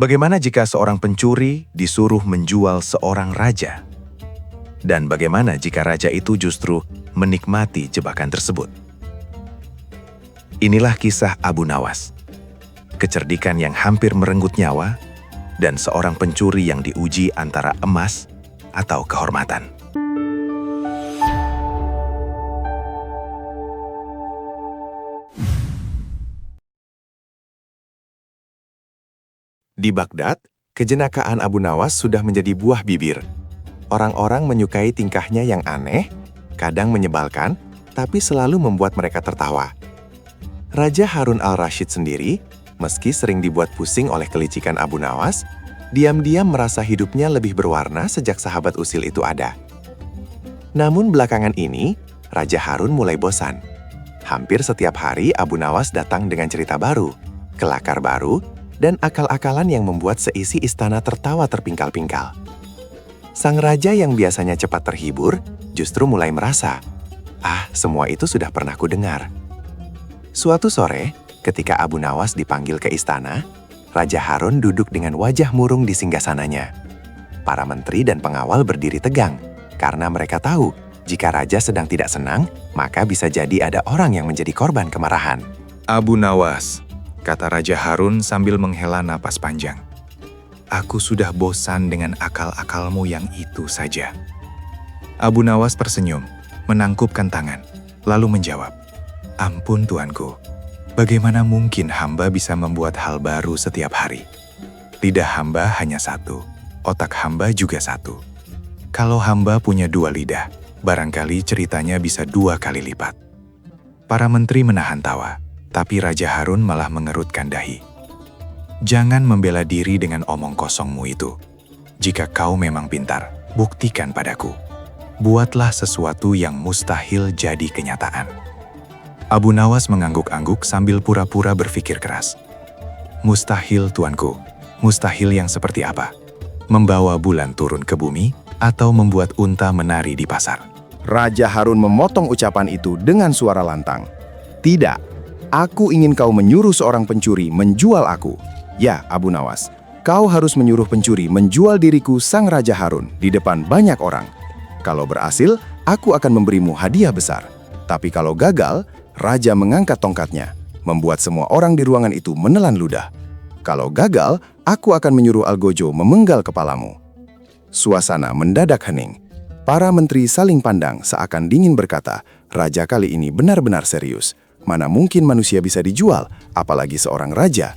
Bagaimana jika seorang pencuri disuruh menjual seorang raja? Dan bagaimana jika raja itu justru menikmati jebakan tersebut? Inilah kisah Abu Nawas. Kecerdikan yang hampir merenggut nyawa, dan seorang pencuri yang diuji antara emas atau kehormatan. Di Baghdad, kejenakaan Abu Nawas sudah menjadi buah bibir. Orang-orang menyukai tingkahnya yang aneh, kadang menyebalkan, tapi selalu membuat mereka tertawa. Raja Harun al-Rashid sendiri, meski sering dibuat pusing oleh kelicikan Abu Nawas, diam-diam merasa hidupnya lebih berwarna sejak sahabat usil itu ada. Namun belakangan ini, Raja Harun mulai bosan. Hampir setiap hari Abu Nawas datang dengan cerita baru, kelakar baru, dan akal-akalan yang membuat seisi istana tertawa terpingkal-pingkal. Sang raja yang biasanya cepat terhibur, justru mulai merasa, semua itu sudah pernah kudengar. Suatu sore, ketika Abu Nawas dipanggil ke istana, Raja Harun duduk dengan wajah murung di singgasananya. Para menteri dan pengawal berdiri tegang, karena mereka tahu, jika raja sedang tidak senang, maka bisa jadi ada orang yang menjadi korban kemarahan. Abu Nawas, kata Raja Harun sambil menghela napas panjang. Aku sudah bosan dengan akal-akalmu yang itu saja. Abu Nawas tersenyum, menangkupkan tangan, lalu menjawab, Ampun tuanku, bagaimana mungkin hamba bisa membuat hal baru setiap hari? Lidah hamba hanya satu, otak hamba juga satu. Kalau hamba punya 2 lidah, barangkali ceritanya bisa 2 kali lipat. Para menteri menahan tawa. Tapi Raja Harun malah mengerutkan dahi. Jangan membela diri dengan omong kosongmu itu. Jika kau memang pintar, buktikan padaku. Buatlah sesuatu yang mustahil jadi kenyataan. Abu Nawas mengangguk-angguk sambil pura-pura berpikir keras. Mustahil tuanku, mustahil yang seperti apa? Membawa bulan turun ke bumi atau membuat unta menari di pasar? Raja Harun memotong ucapan itu dengan suara lantang. Tidak. Aku ingin kau menyuruh seorang pencuri menjual aku. Ya, Abu Nawas, kau harus menyuruh pencuri menjual diriku sang Raja Harun di depan banyak orang. Kalau berhasil, aku akan memberimu hadiah besar. Tapi kalau gagal, Raja mengangkat tongkatnya, membuat semua orang di ruangan itu menelan ludah. Kalau gagal, aku akan menyuruh Algojo memenggal kepalamu. Suasana mendadak hening. Para menteri saling pandang seakan dingin berkata, Raja kali ini benar-benar serius. Mana mungkin manusia bisa dijual, apalagi seorang raja.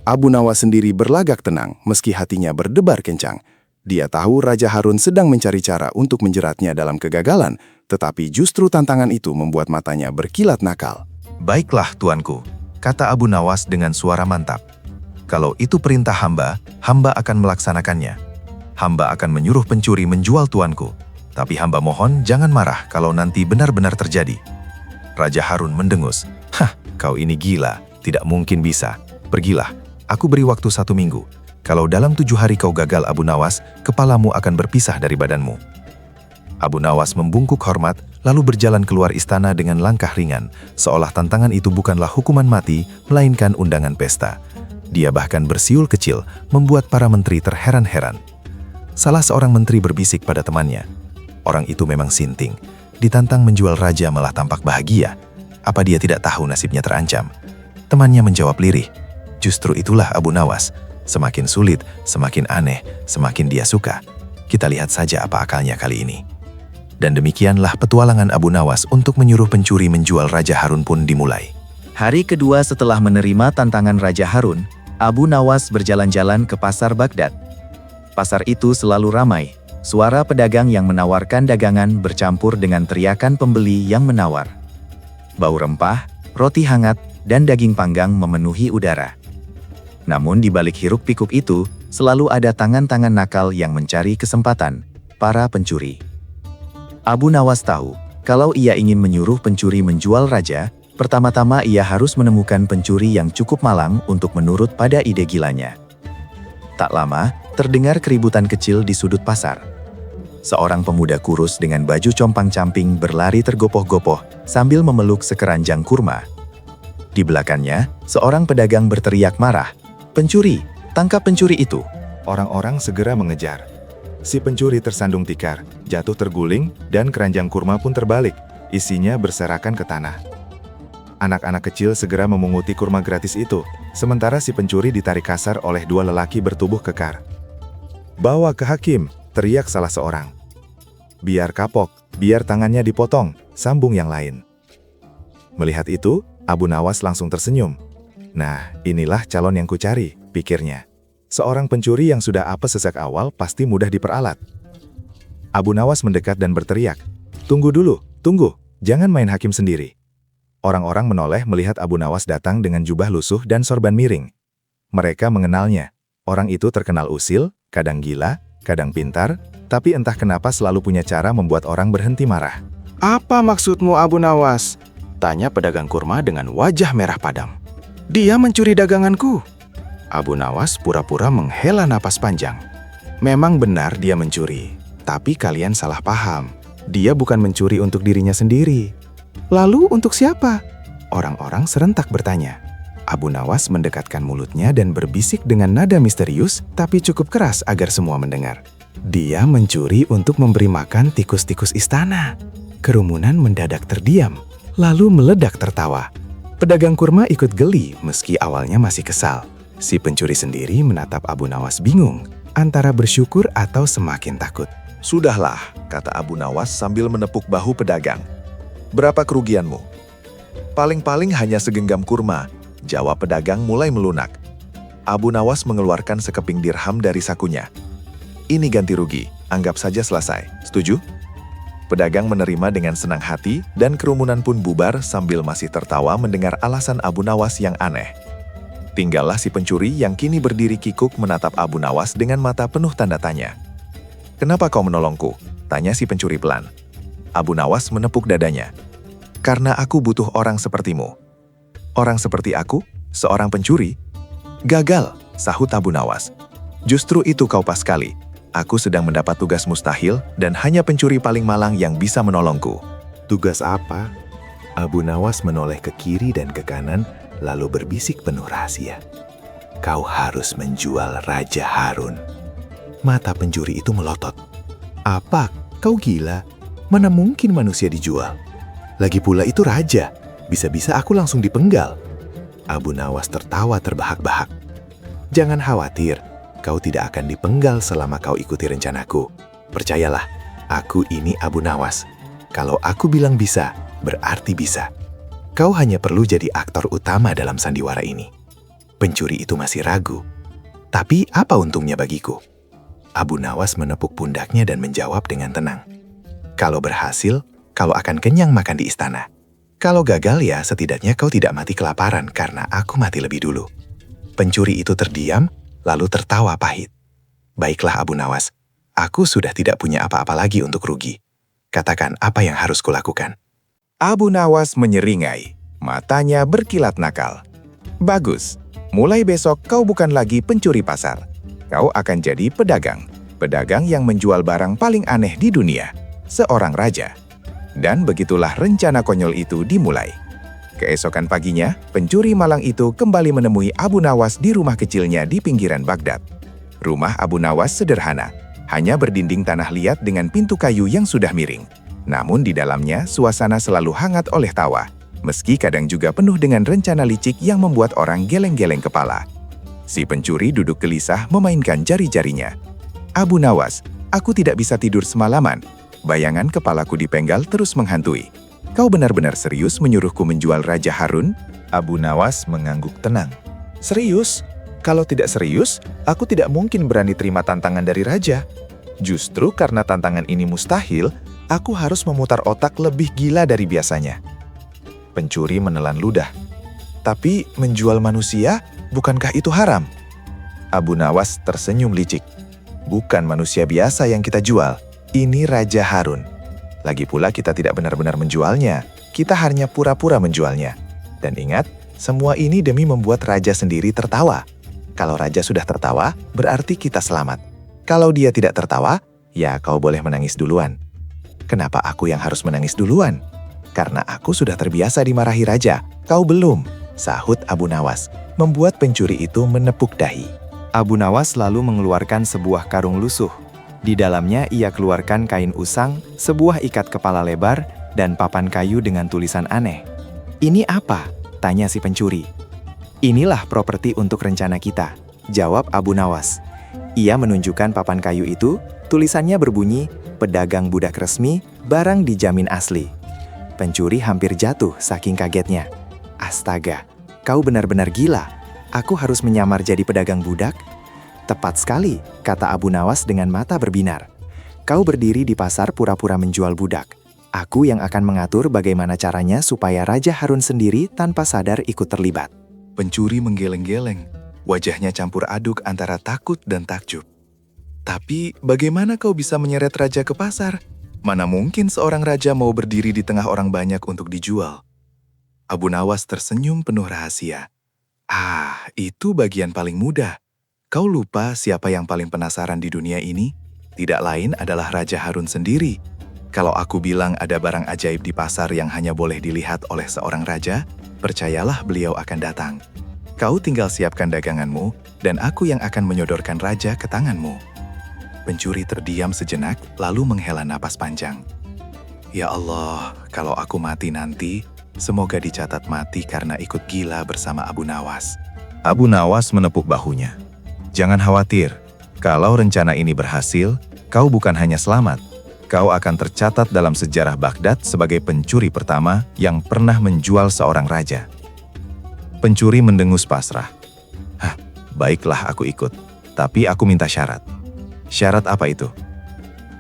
Abu Nawas sendiri berlagak tenang meski hatinya berdebar kencang. Dia tahu Raja Harun sedang mencari cara untuk menjeratnya dalam kegagalan, tetapi justru tantangan itu membuat matanya berkilat nakal. Baiklah tuanku, kata Abu Nawas dengan suara mantap. Kalau itu perintah hamba, hamba akan melaksanakannya. Hamba akan menyuruh pencuri menjual tuanku. Tapi hamba mohon jangan marah kalau nanti benar-benar terjadi. Raja Harun mendengus. Kau ini gila, tidak mungkin bisa. Pergilah, aku beri waktu 1 minggu. Kalau dalam 7 hari kau gagal Abu Nawas, kepalamu akan berpisah dari badanmu. Abu Nawas membungkuk hormat, lalu berjalan keluar istana dengan langkah ringan, seolah tantangan itu bukanlah hukuman mati, melainkan undangan pesta. Dia bahkan bersiul kecil, membuat para menteri terheran-heran. Salah seorang menteri berbisik pada temannya. Orang itu memang sinting. Ditantang menjual raja malah tampak bahagia. Apa dia tidak tahu nasibnya terancam? Temannya menjawab lirih. Justru itulah Abu Nawas. Semakin sulit, semakin aneh, semakin dia suka. Kita lihat saja apa akalnya kali ini. Dan demikianlah petualangan Abu Nawas untuk menyuruh pencuri menjual Raja Harun pun dimulai. Hari kedua setelah menerima tantangan Raja Harun, Abu Nawas berjalan-jalan ke pasar Baghdad. Pasar itu selalu ramai. Suara pedagang yang menawarkan dagangan bercampur dengan teriakan pembeli yang menawar. Bau rempah, roti hangat, dan daging panggang memenuhi udara. Namun di balik hiruk-pikuk itu, selalu ada tangan-tangan nakal yang mencari kesempatan, para pencuri. Abu Nawas tahu, kalau ia ingin menyuruh pencuri menjual raja, pertama-tama ia harus menemukan pencuri yang cukup malang untuk menurut pada ide gilanya. Tak lama, terdengar keributan kecil di sudut pasar. Seorang pemuda kurus dengan baju compang-camping berlari tergopoh-gopoh sambil memeluk sekeranjang kurma. Di belakangnya, seorang pedagang berteriak marah, "Pencuri! tangkap pencuri itu." Orang-orang segera mengejar. Si pencuri tersandung tikar, jatuh terguling, dan keranjang kurma pun terbalik. Isinya berserakan ke tanah. Anak-anak kecil segera memunguti kurma gratis itu, sementara si pencuri ditarik kasar oleh dua lelaki bertubuh kekar. "Bawa ke hakim," teriak salah seorang. "Biar kapok, biar tangannya dipotong," sambung yang lain. Melihat itu, Abu Nawas langsung tersenyum. "Nah, inilah calon yang kucari," pikirnya. Seorang pencuri yang sudah apes sejak awal pasti mudah diperalat. Abu Nawas mendekat dan berteriak, "Tunggu dulu, tunggu, jangan main hakim sendiri." Orang-orang menoleh melihat Abu Nawas datang dengan jubah lusuh dan sorban miring. Mereka mengenalnya. Orang itu terkenal usil, kadang gila, kadang pintar, tapi entah kenapa selalu punya cara membuat orang berhenti marah. "Apa maksudmu, Abu Nawas?" tanya pedagang kurma dengan wajah merah padam. "Dia mencuri daganganku." Abu Nawas pura-pura menghela napas panjang. "Memang benar dia mencuri, tapi kalian salah paham. Dia bukan mencuri untuk dirinya sendiri." "Lalu untuk siapa?" orang-orang serentak bertanya. Abu Nawas mendekatkan mulutnya dan berbisik dengan nada misterius, tapi cukup keras agar semua mendengar. "Dia mencuri untuk memberi makan tikus-tikus istana." Kerumunan mendadak terdiam, lalu meledak tertawa. Pedagang kurma ikut geli meski awalnya masih kesal. Si pencuri sendiri menatap Abu Nawas bingung, antara bersyukur atau semakin takut. "Sudahlah," kata Abu Nawas sambil menepuk bahu pedagang. "Berapa kerugianmu?" "Paling-paling hanya segenggam kurma," jawab pedagang mulai melunak. Abu Nawas mengeluarkan sekeping dirham dari sakunya. "Ini ganti rugi, anggap saja selesai. Setuju?" Pedagang menerima dengan senang hati dan kerumunan pun bubar sambil masih tertawa mendengar alasan Abu Nawas yang aneh. Tinggallah si pencuri yang kini berdiri kikuk menatap Abu Nawas dengan mata penuh tanda tanya. "Kenapa kau menolongku?" tanya si pencuri pelan. Abu Nawas menepuk dadanya. "Karena aku butuh orang sepertimu." "Orang seperti aku? Seorang pencuri?" "Gagal," sahut Abu Nawas. "Justru itu kau pas sekali. Aku sedang mendapat tugas mustahil dan hanya pencuri paling malang yang bisa menolongku." Tugas apa? Abu Nawas menoleh ke kiri dan ke kanan, lalu berbisik penuh rahasia. "Kau harus menjual Raja Harun." Mata pencuri itu melotot. "Apa? Kau gila? Mana mungkin manusia dijual? Lagi pula itu raja. Bisa-bisa aku langsung dipenggal." Abu Nawas tertawa terbahak-bahak. "Jangan khawatir, kau tidak akan dipenggal selama kau ikuti rencanaku. Percayalah, aku ini Abu Nawas. Kalau aku bilang bisa, berarti bisa. Kau hanya perlu jadi aktor utama dalam sandiwara ini." Pencuri itu masih ragu. "Tapi apa untungnya bagiku?" Abu Nawas menepuk pundaknya dan menjawab dengan tenang. "Kalau berhasil, kau akan kenyang makan di istana. Kalau gagal ya setidaknya kau tidak mati kelaparan karena aku mati lebih dulu." Pencuri itu terdiam, lalu tertawa pahit. "Baiklah Abu Nawas, aku sudah tidak punya apa-apa lagi untuk rugi. Katakan apa yang harus kulakukan." Abu Nawas menyeringai, matanya berkilat nakal. "Bagus, mulai besok kau bukan lagi pencuri pasar. Kau akan jadi pedagang. Pedagang yang menjual barang paling aneh di dunia. Seorang raja." Dan begitulah rencana konyol itu dimulai. Keesokan paginya, pencuri malang itu kembali menemui Abu Nawas di rumah kecilnya di pinggiran Baghdad. Rumah Abu Nawas sederhana, hanya berdinding tanah liat dengan pintu kayu yang sudah miring. Namun di dalamnya suasana selalu hangat oleh tawa, meski kadang juga penuh dengan rencana licik yang membuat orang geleng-geleng kepala. Si pencuri duduk gelisah memainkan jari-jarinya. "Abu Nawas, aku tidak bisa tidur semalaman. Bayangan kepalaku dipenggal terus menghantui. Kau benar-benar serius menyuruhku menjual Raja Harun?" Abu Nawas mengangguk tenang. "Serius? Kalau tidak serius, aku tidak mungkin berani terima tantangan dari raja. Justru karena tantangan ini mustahil, aku harus memutar otak lebih gila dari biasanya." Pencuri menelan ludah. "Tapi menjual manusia, bukankah itu haram?" Abu Nawas tersenyum licik. "Bukan manusia biasa yang kita jual, ini Raja Harun. Lagi pula kita tidak benar-benar menjualnya, kita hanya pura-pura menjualnya. Dan ingat, semua ini demi membuat raja sendiri tertawa. Kalau raja sudah tertawa, berarti kita selamat. Kalau dia tidak tertawa, ya kau boleh menangis duluan." "Kenapa aku yang harus menangis duluan?" "Karena aku sudah terbiasa dimarahi raja, kau belum," sahut Abu Nawas, membuat pencuri itu menepuk dahi. Abu Nawas lalu mengeluarkan sebuah karung lusuh. Di dalamnya ia keluarkan kain usang, sebuah ikat kepala lebar, dan papan kayu dengan tulisan aneh. "Ini apa?" tanya si pencuri. "Inilah properti untuk rencana kita," jawab Abu Nawas. Ia menunjukkan papan kayu itu, tulisannya berbunyi, "Pedagang budak resmi, barang dijamin asli." Pencuri hampir jatuh saking kagetnya. "Astaga, kau benar-benar gila. Aku harus menyamar jadi pedagang budak?" "Tepat sekali," kata Abu Nawas dengan mata berbinar. "Kau berdiri di pasar pura-pura menjual budak. Aku yang akan mengatur bagaimana caranya supaya Raja Harun sendiri tanpa sadar ikut terlibat." Pencuri menggeleng-geleng. Wajahnya campur aduk antara takut dan takjub. "Tapi bagaimana kau bisa menyeret raja ke pasar? Mana mungkin seorang raja mau berdiri di tengah orang banyak untuk dijual?" Abu Nawas tersenyum penuh rahasia. Itu bagian paling mudah. Kau lupa siapa yang paling penasaran di dunia ini? Tidak lain adalah Raja Harun sendiri. Kalau aku bilang ada barang ajaib di pasar yang hanya boleh dilihat oleh seorang raja, percayalah beliau akan datang. Kau tinggal siapkan daganganmu, dan aku yang akan menyodorkan raja ke tanganmu. Pencuri terdiam sejenak, lalu menghela napas panjang. "Ya Allah, kalau aku mati nanti, semoga dicatat mati karena ikut gila bersama Abu Nawas." Abu Nawas menepuk bahunya. "Jangan khawatir, kalau rencana ini berhasil, kau bukan hanya selamat. Kau akan tercatat dalam sejarah Baghdad sebagai pencuri pertama yang pernah menjual seorang raja." Pencuri mendengus pasrah. Baiklah aku ikut, tapi aku minta syarat." "Syarat apa itu?"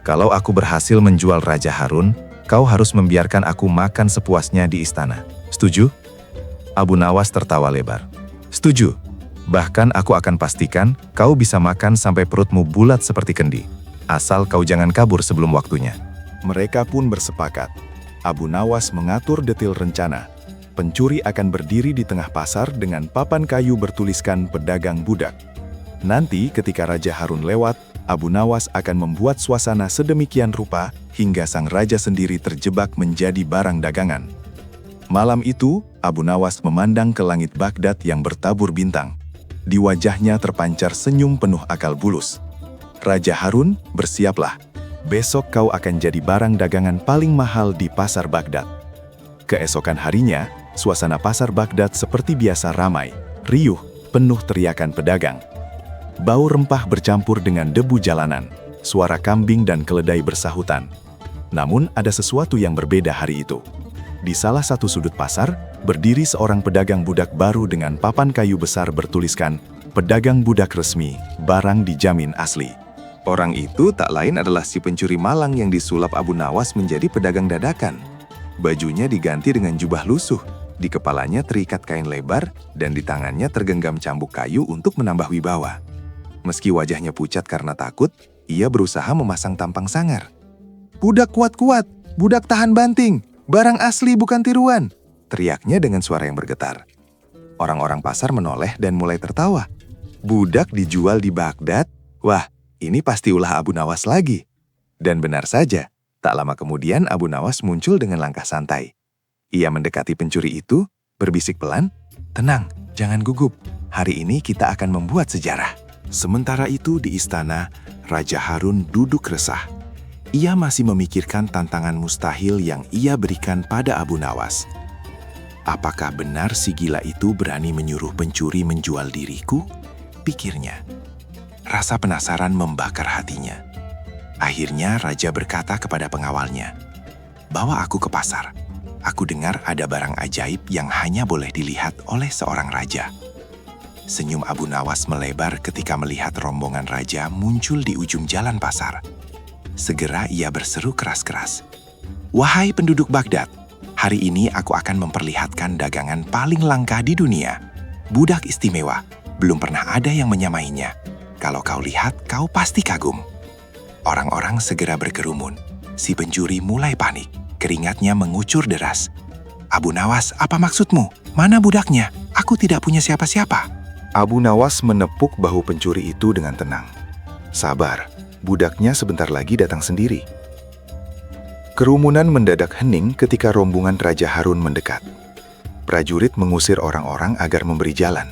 "Kalau aku berhasil menjual Raja Harun, kau harus membiarkan aku makan sepuasnya di istana. Setuju?" Abu Nawas tertawa lebar. "Setuju. Bahkan aku akan pastikan kau bisa makan sampai perutmu bulat seperti kendi. Asal kau jangan kabur sebelum waktunya." Mereka pun bersepakat. Abu Nawas mengatur detil rencana. Pencuri akan berdiri di tengah pasar dengan papan kayu bertuliskan "Pedagang Budak". Nanti ketika Raja Harun lewat, Abu Nawas akan membuat suasana sedemikian rupa hingga sang raja sendiri terjebak menjadi barang dagangan. Malam itu, Abu Nawas memandang ke langit Baghdad yang bertabur bintang. Di wajahnya terpancar senyum penuh akal bulus. "Raja Harun, bersiaplah. Besok kau akan jadi barang dagangan paling mahal di pasar Baghdad." Keesokan harinya, suasana pasar Baghdad seperti biasa ramai, riuh, penuh teriakan pedagang. Bau rempah bercampur dengan debu jalanan, suara kambing dan keledai bersahutan. Namun ada sesuatu yang berbeda hari itu. Di salah satu sudut pasar, berdiri seorang pedagang budak baru dengan papan kayu besar bertuliskan, "Pedagang budak resmi, barang dijamin asli." Orang itu tak lain adalah si pencuri malang yang disulap Abu Nawas menjadi pedagang dadakan. Bajunya diganti dengan jubah lusuh, di kepalanya terikat kain lebar, dan di tangannya tergenggam cambuk kayu untuk menambah wibawa. Meski wajahnya pucat karena takut, ia berusaha memasang tampang sangar. "Budak kuat-kuat, budak tahan banting, barang asli bukan tiruan," teriaknya dengan suara yang bergetar. Orang-orang pasar menoleh dan mulai tertawa. Budak dijual di Baghdad? Wah, ini pasti ulah Abu Nawas lagi. Dan benar saja, tak lama kemudian Abu Nawas muncul dengan langkah santai. Ia mendekati pencuri itu, berbisik pelan, "Tenang, jangan gugup. Hari ini kita akan membuat sejarah." Sementara itu di istana, Raja Harun duduk resah. Ia masih memikirkan tantangan mustahil yang ia berikan pada Abu Nawas. Apakah benar si gila itu berani menyuruh pencuri menjual diriku? Pikirnya. Rasa penasaran membakar hatinya. Akhirnya Raja berkata kepada pengawalnya, "Bawa aku ke pasar. Aku dengar ada barang ajaib yang hanya boleh dilihat oleh seorang raja." Senyum Abu Nawas melebar ketika melihat rombongan raja muncul di ujung jalan pasar. Segera ia berseru keras-keras, "Wahai penduduk Baghdad, hari ini aku akan memperlihatkan dagangan paling langka di dunia. Budak istimewa, belum pernah ada yang menyamainya. Kalau kau lihat, kau pasti kagum." Orang-orang segera berkerumun. Si pencuri mulai panik, keringatnya mengucur deras. "Abu Nawas, apa maksudmu? Mana budaknya? Aku tidak punya siapa-siapa." Abu Nawas menepuk bahu pencuri itu dengan tenang. "Sabar, budaknya sebentar lagi datang sendiri." Kerumunan mendadak hening ketika rombongan Raja Harun mendekat. Prajurit mengusir orang-orang agar memberi jalan.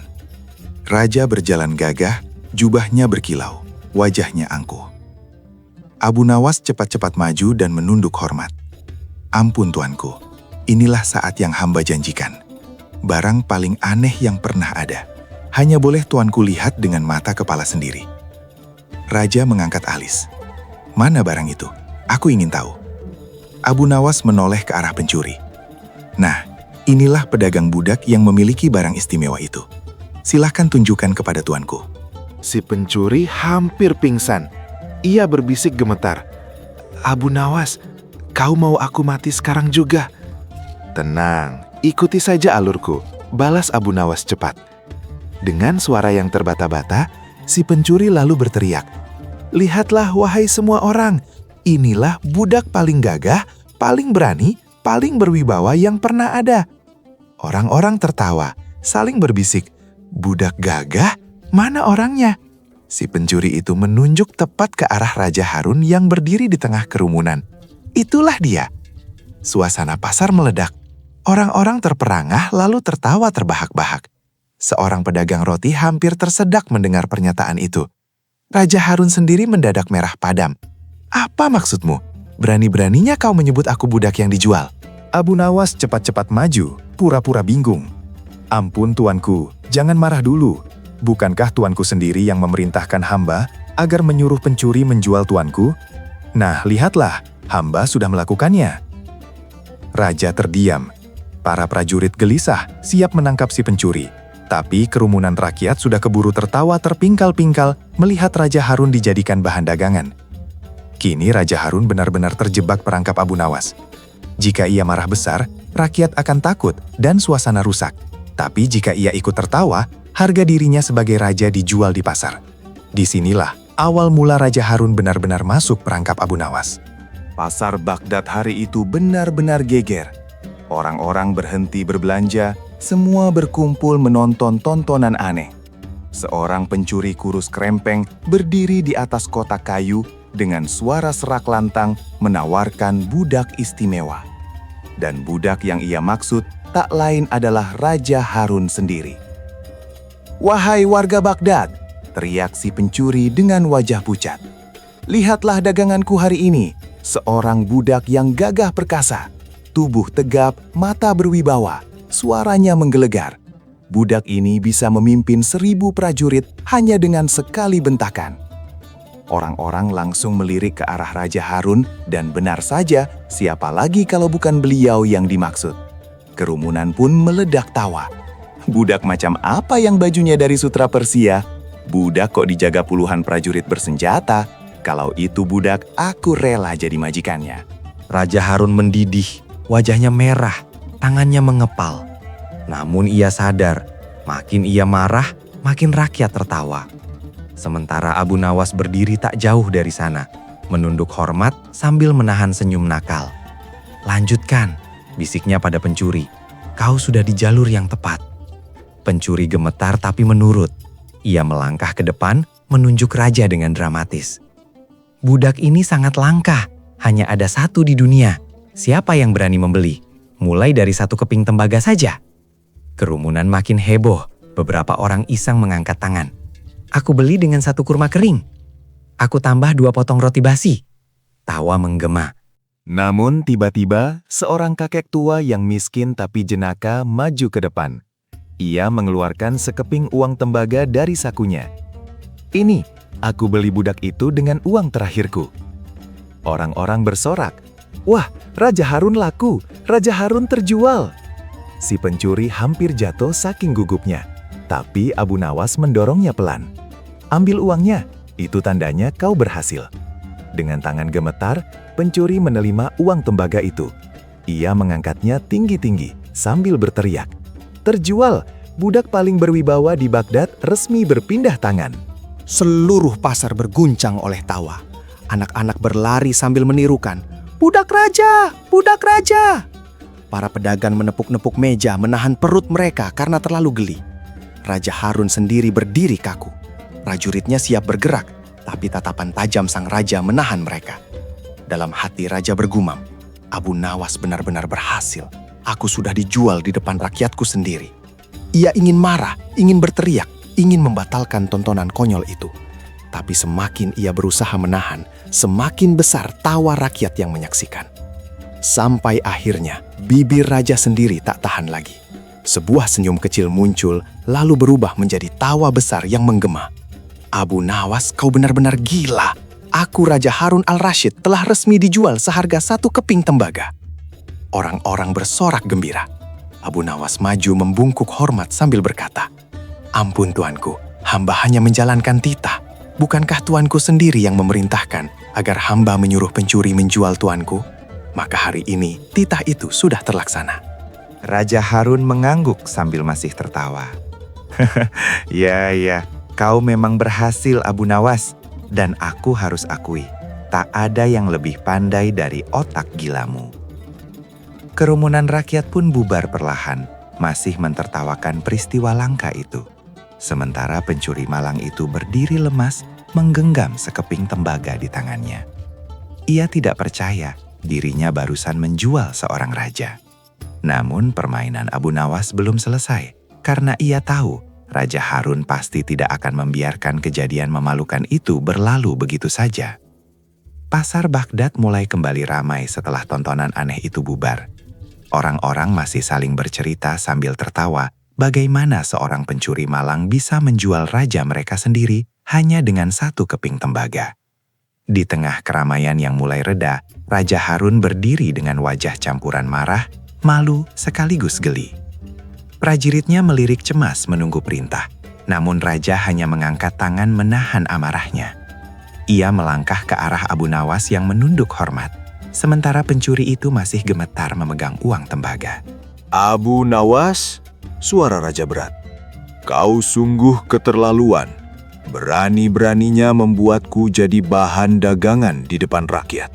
Raja berjalan gagah, Jubahnya berkilau, wajahnya angkuh. Abu Nawas cepat-cepat maju dan menunduk hormat. Ampun tuanku, inilah saat yang hamba janjikan. Barang paling aneh yang pernah ada. Hanya boleh tuanku lihat dengan mata kepala sendiri. Raja mengangkat alis. Mana barang itu? Aku ingin tahu. Abu Nawas menoleh ke arah pencuri. Nah, inilah pedagang budak yang memiliki barang istimewa itu. Silahkan tunjukkan kepada tuanku. Si pencuri hampir pingsan. Ia berbisik gemetar. Abu Nawas, kau mau aku mati sekarang juga? Tenang, ikuti saja alurku, balas Abu Nawas cepat. Dengan suara yang terbata-bata, si pencuri lalu berteriak. Lihatlah wahai semua orang, inilah budak paling gagah, paling berani, paling berwibawa yang pernah ada. Orang-orang tertawa, saling berbisik. Budak gagah? Mana orangnya? Si pencuri itu menunjuk tepat ke arah Raja Harun yang berdiri di tengah kerumunan. Itulah dia. Suasana pasar meledak. Orang-orang terperangah lalu tertawa terbahak-bahak. Seorang pedagang roti hampir tersedak mendengar pernyataan itu. Raja Harun sendiri mendadak merah padam. Apa maksudmu? Berani-beraninya kau menyebut aku budak yang dijual? Abu Nawas cepat-cepat maju, pura-pura bingung. Ampun tuanku, jangan marah dulu. Bukankah tuanku sendiri yang memerintahkan hamba agar menyuruh pencuri menjual tuanku? Nah, lihatlah, hamba sudah melakukannya. Raja terdiam. Para prajurit gelisah, siap menangkap si pencuri. Tapi kerumunan rakyat sudah keburu tertawa terpingkal-pingkal melihat Raja Harun dijadikan bahan dagangan. Kini Raja Harun benar-benar terjebak perangkap Abu Nawas. Jika ia marah besar, rakyat akan takut dan suasana rusak. Tapi jika ia ikut tertawa, harga dirinya sebagai raja dijual di pasar. Disinilah awal mula Raja Harun benar-benar masuk perangkap Abu Nawas. Pasar Baghdad hari itu benar-benar geger. Orang-orang berhenti berbelanja, semua berkumpul menonton tontonan aneh. Seorang pencuri kurus krempeng berdiri di atas kotak kayu dengan suara serak lantang menawarkan budak istimewa. Dan budak yang ia maksud tak lain adalah Raja Harun sendiri. "Wahai warga Baghdad," teriak si pencuri dengan wajah pucat. "Lihatlah daganganku hari ini, seorang budak yang gagah perkasa, tubuh tegap, mata berwibawa, suaranya menggelegar. Budak ini bisa memimpin 1000 prajurit hanya dengan sekali bentakan." Orang-orang langsung melirik ke arah Raja Harun dan benar saja, siapa lagi kalau bukan beliau yang dimaksud. Kerumunan pun meledak tawa. Budak macam apa yang bajunya dari sutra Persia? Budak kok dijaga puluhan prajurit bersenjata? Kalau itu budak, aku rela jadi majikannya. Raja Harun mendidih, wajahnya merah, tangannya mengepal. Namun ia sadar, makin ia marah, makin rakyat tertawa. Sementara Abu Nawas berdiri tak jauh dari sana, menunduk hormat sambil menahan senyum nakal. "Lanjutkan," bisiknya pada pencuri. "Kau sudah di jalur yang tepat." Pencuri gemetar tapi menurut. Ia melangkah ke depan, menunjuk raja dengan dramatis. "Budak ini sangat langka, hanya ada satu di dunia. Siapa yang berani membeli? Mulai dari 1 keping tembaga saja." Kerumunan makin heboh, beberapa orang iseng mengangkat tangan. "Aku beli dengan 1 kurma kering. Aku tambah 2 potong roti basi." Tawa menggema. Namun tiba-tiba seorang kakek tua yang miskin tapi jenaka maju ke depan. Ia mengeluarkan sekeping uang tembaga dari sakunya. "Ini, aku beli budak itu dengan uang terakhirku." Orang-orang bersorak. "Wah, Raja Harun laku, Raja Harun terjual." Si pencuri hampir jatuh saking gugupnya. Tapi Abu Nawas mendorongnya pelan. "Ambil uangnya, itu tandanya kau berhasil." Dengan tangan gemetar, pencuri menerima uang tembaga itu. Ia mengangkatnya tinggi-tinggi sambil berteriak, "Terjual! Budak paling berwibawa di Baghdad resmi berpindah tangan." Seluruh pasar berguncang oleh tawa. Anak-anak berlari sambil menirukan, "Budak raja! Budak raja!" Para pedagang menepuk-nepuk meja menahan perut mereka karena terlalu geli. Raja Harun sendiri berdiri kaku. Prajuritnya siap bergerak, tapi tatapan tajam sang raja menahan mereka. Dalam hati raja bergumam, "Abu Nawas benar-benar berhasil. Aku sudah dijual di depan rakyatku sendiri." Ia ingin marah, ingin berteriak, ingin membatalkan tontonan konyol itu. Tapi semakin ia berusaha menahan, semakin besar tawa rakyat yang menyaksikan. Sampai akhirnya, bibir raja sendiri tak tahan lagi. Sebuah senyum kecil muncul, lalu berubah menjadi tawa besar yang menggema. Abu Nawas, kau benar-benar gila. Aku Raja Harun al-Rashid telah resmi dijual seharga 1 keping tembaga. Orang-orang bersorak gembira. Abu Nawas maju membungkuk hormat sambil berkata, "Ampun tuanku, hamba hanya menjalankan titah. Bukankah tuanku sendiri yang memerintahkan agar hamba menyuruh pencuri menjual tuanku? Maka hari ini titah itu sudah terlaksana." Raja Harun mengangguk sambil masih tertawa. Ya, kau memang berhasil Abu Nawas. Dan aku harus akui, tak ada yang lebih pandai dari otak gilamu. Kerumunan rakyat pun bubar perlahan, masih mentertawakan peristiwa langka itu. Sementara pencuri malang itu berdiri lemas, menggenggam sekeping tembaga di tangannya. Ia tidak percaya dirinya barusan menjual seorang raja. Namun permainan Abu Nawas belum selesai, karena ia tahu Raja Harun pasti tidak akan membiarkan kejadian memalukan itu berlalu begitu saja. Pasar Baghdad mulai kembali ramai setelah tontonan aneh itu bubar. Orang-orang masih saling bercerita sambil tertawa bagaimana seorang pencuri malang bisa menjual raja mereka sendiri hanya dengan 1 keping tembaga. Di tengah keramaian yang mulai reda, Raja Harun berdiri dengan wajah campuran marah, malu sekaligus geli. Prajuritnya melirik cemas menunggu perintah, namun Raja hanya mengangkat tangan menahan amarahnya. Ia melangkah ke arah Abu Nawas yang menunduk hormat, sementara pencuri itu masih gemetar memegang uang tembaga. Abu Nawas, suara raja berat. Kau sungguh keterlaluan. Berani-beraninya membuatku jadi bahan dagangan di depan rakyat.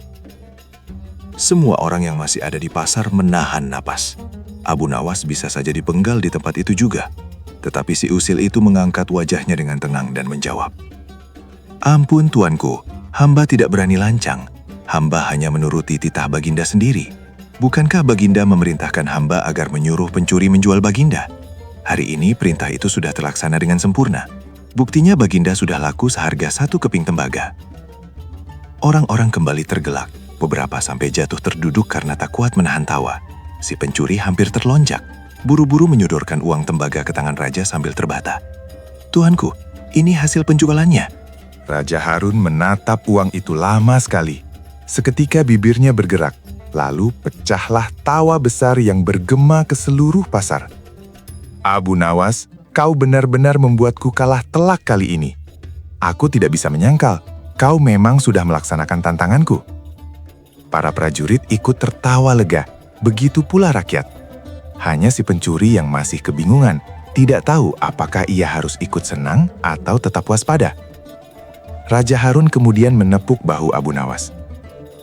Semua orang yang masih ada di pasar menahan napas. Abu Nawas bisa saja dipenggal di tempat itu juga. Tetapi si usil itu mengangkat wajahnya dengan tenang dan menjawab, "Ampun tuanku, hamba tidak berani lancang. Hamba hanya menuruti titah Baginda sendiri. Bukankah Baginda memerintahkan hamba agar menyuruh pencuri menjual Baginda? Hari ini perintah itu sudah terlaksana dengan sempurna. Buktinya Baginda sudah laku seharga 1 keping tembaga." Orang-orang kembali tergelak, beberapa sampai jatuh terduduk karena tak kuat menahan tawa. Si pencuri hampir terlonjak, buru-buru menyodorkan uang tembaga ke tangan raja sambil terbata. "Tuanku, ini hasil penjualannya." Raja Harun menatap uang itu lama sekali. Seketika bibirnya bergerak, lalu pecahlah tawa besar yang bergema ke seluruh pasar. "Abu Nawas, kau benar-benar membuatku kalah telak kali ini. Aku tidak bisa menyangkal, kau memang sudah melaksanakan tantanganku." Para prajurit ikut tertawa lega, begitu pula rakyat. Hanya si pencuri yang masih kebingungan, tidak tahu apakah ia harus ikut senang atau tetap waspada. Raja Harun kemudian menepuk bahu Abu Nawas.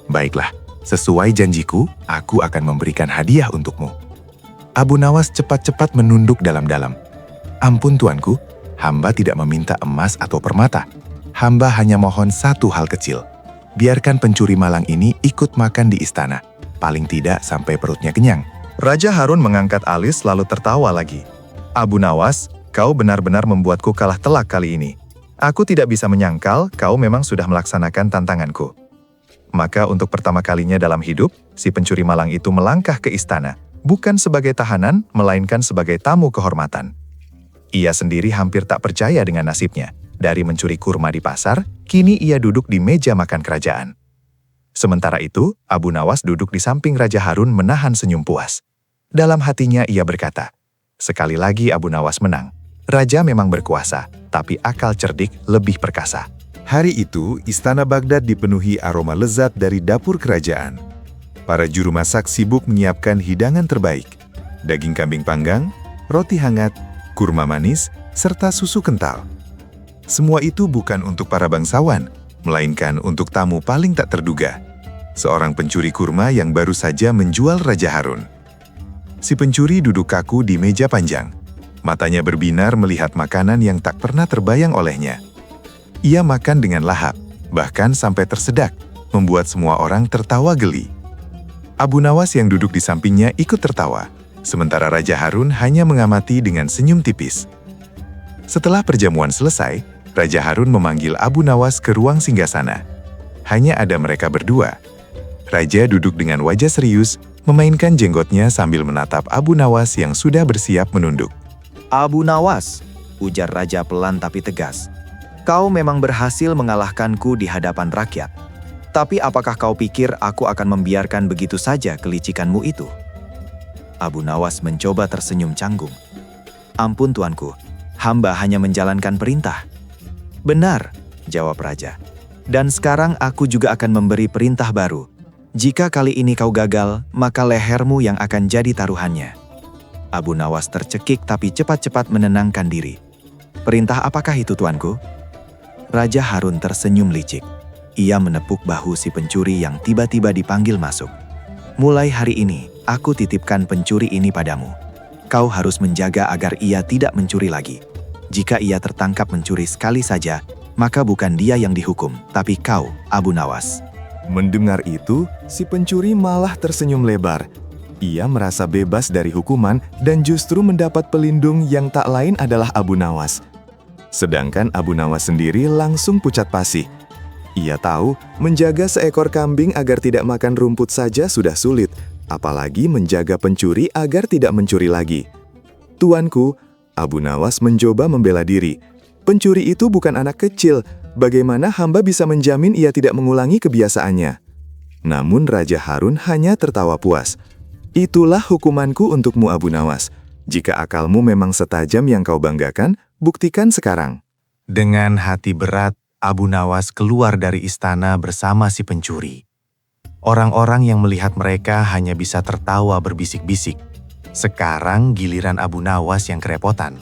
"Baiklah, sesuai janjiku, aku akan memberikan hadiah untukmu." Abu Nawas cepat-cepat menunduk dalam-dalam. "Ampun tuanku, hamba tidak meminta emas atau permata. Hamba hanya mohon 1 hal kecil. Biarkan pencuri malang ini ikut makan di istana. Paling tidak sampai perutnya kenyang." Raja Harun mengangkat alis lalu tertawa lagi. "Abu Nawas, kau benar-benar membuatku kalah telak kali ini. Aku tidak bisa menyangkal kau memang sudah melaksanakan tantanganku." Maka untuk pertama kalinya dalam hidup, si pencuri malang itu melangkah ke istana, bukan sebagai tahanan, melainkan sebagai tamu kehormatan. Ia sendiri hampir tak percaya dengan nasibnya. Dari mencuri kurma di pasar, kini ia duduk di meja makan kerajaan. Sementara itu, Abu Nawas duduk di samping Raja Harun menahan senyum puas. Dalam hatinya ia berkata, sekali lagi Abu Nawas menang. Raja memang berkuasa, tapi akal cerdik lebih perkasa. Hari itu, istana Baghdad dipenuhi aroma lezat dari dapur kerajaan. Para juru masak sibuk menyiapkan hidangan terbaik. Daging kambing panggang, roti hangat, kurma manis, serta susu kental. Semua itu bukan untuk para bangsawan, melainkan untuk tamu paling tak terduga. Seorang pencuri kurma yang baru saja menjual Raja Harun. Si pencuri duduk kaku di meja panjang. Matanya berbinar melihat makanan yang tak pernah terbayang olehnya. Ia makan dengan lahap, bahkan sampai tersedak, membuat semua orang tertawa geli. Abu Nawas yang duduk di sampingnya ikut tertawa, sementara Raja Harun hanya mengamati dengan senyum tipis. Setelah perjamuan selesai, Raja Harun memanggil Abu Nawas ke ruang singgasana. Hanya ada mereka berdua. Raja duduk dengan wajah serius, memainkan jenggotnya sambil menatap Abu Nawas yang sudah bersiap menunduk. Abu Nawas, ujar Raja pelan tapi tegas. Kau memang berhasil mengalahkanku di hadapan rakyat. Tapi apakah kau pikir aku akan membiarkan begitu saja kelicikanmu itu? Abu Nawas mencoba tersenyum canggung. Ampun tuanku, hamba hanya menjalankan perintah. Benar, jawab Raja. Dan sekarang aku juga akan memberi perintah baru. Jika kali ini kau gagal, maka lehermu yang akan jadi taruhannya. Abu Nawas tercekik tapi cepat-cepat menenangkan diri. Perintah apakah itu tuanku? Raja Harun tersenyum licik. Ia menepuk bahu si pencuri yang tiba-tiba dipanggil masuk. Mulai hari ini, aku titipkan pencuri ini padamu. Kau harus menjaga agar ia tidak mencuri lagi. Jika ia tertangkap mencuri sekali saja, maka bukan dia yang dihukum, tapi kau, Abu Nawas. Mendengar itu, si pencuri malah tersenyum lebar. Ia merasa bebas dari hukuman dan justru mendapat pelindung yang tak lain adalah Abu Nawas. Sedangkan Abu Nawas sendiri langsung pucat pasi. Ia tahu menjaga seekor kambing agar tidak makan rumput saja sudah sulit, apalagi menjaga pencuri agar tidak mencuri lagi. Tuanku, Abu Nawas mencoba membela diri. Pencuri itu bukan anak kecil, bagaimana hamba bisa menjamin ia tidak mengulangi kebiasaannya? Namun Raja Harun hanya tertawa puas. Itulah hukumanku untukmu Abu Nawas. Jika akalmu memang setajam yang kau banggakan, buktikan sekarang. Dengan hati berat, Abu Nawas keluar dari istana bersama si pencuri. Orang-orang yang melihat mereka hanya bisa tertawa berbisik-bisik. Sekarang giliran Abu Nawas yang kerepotan.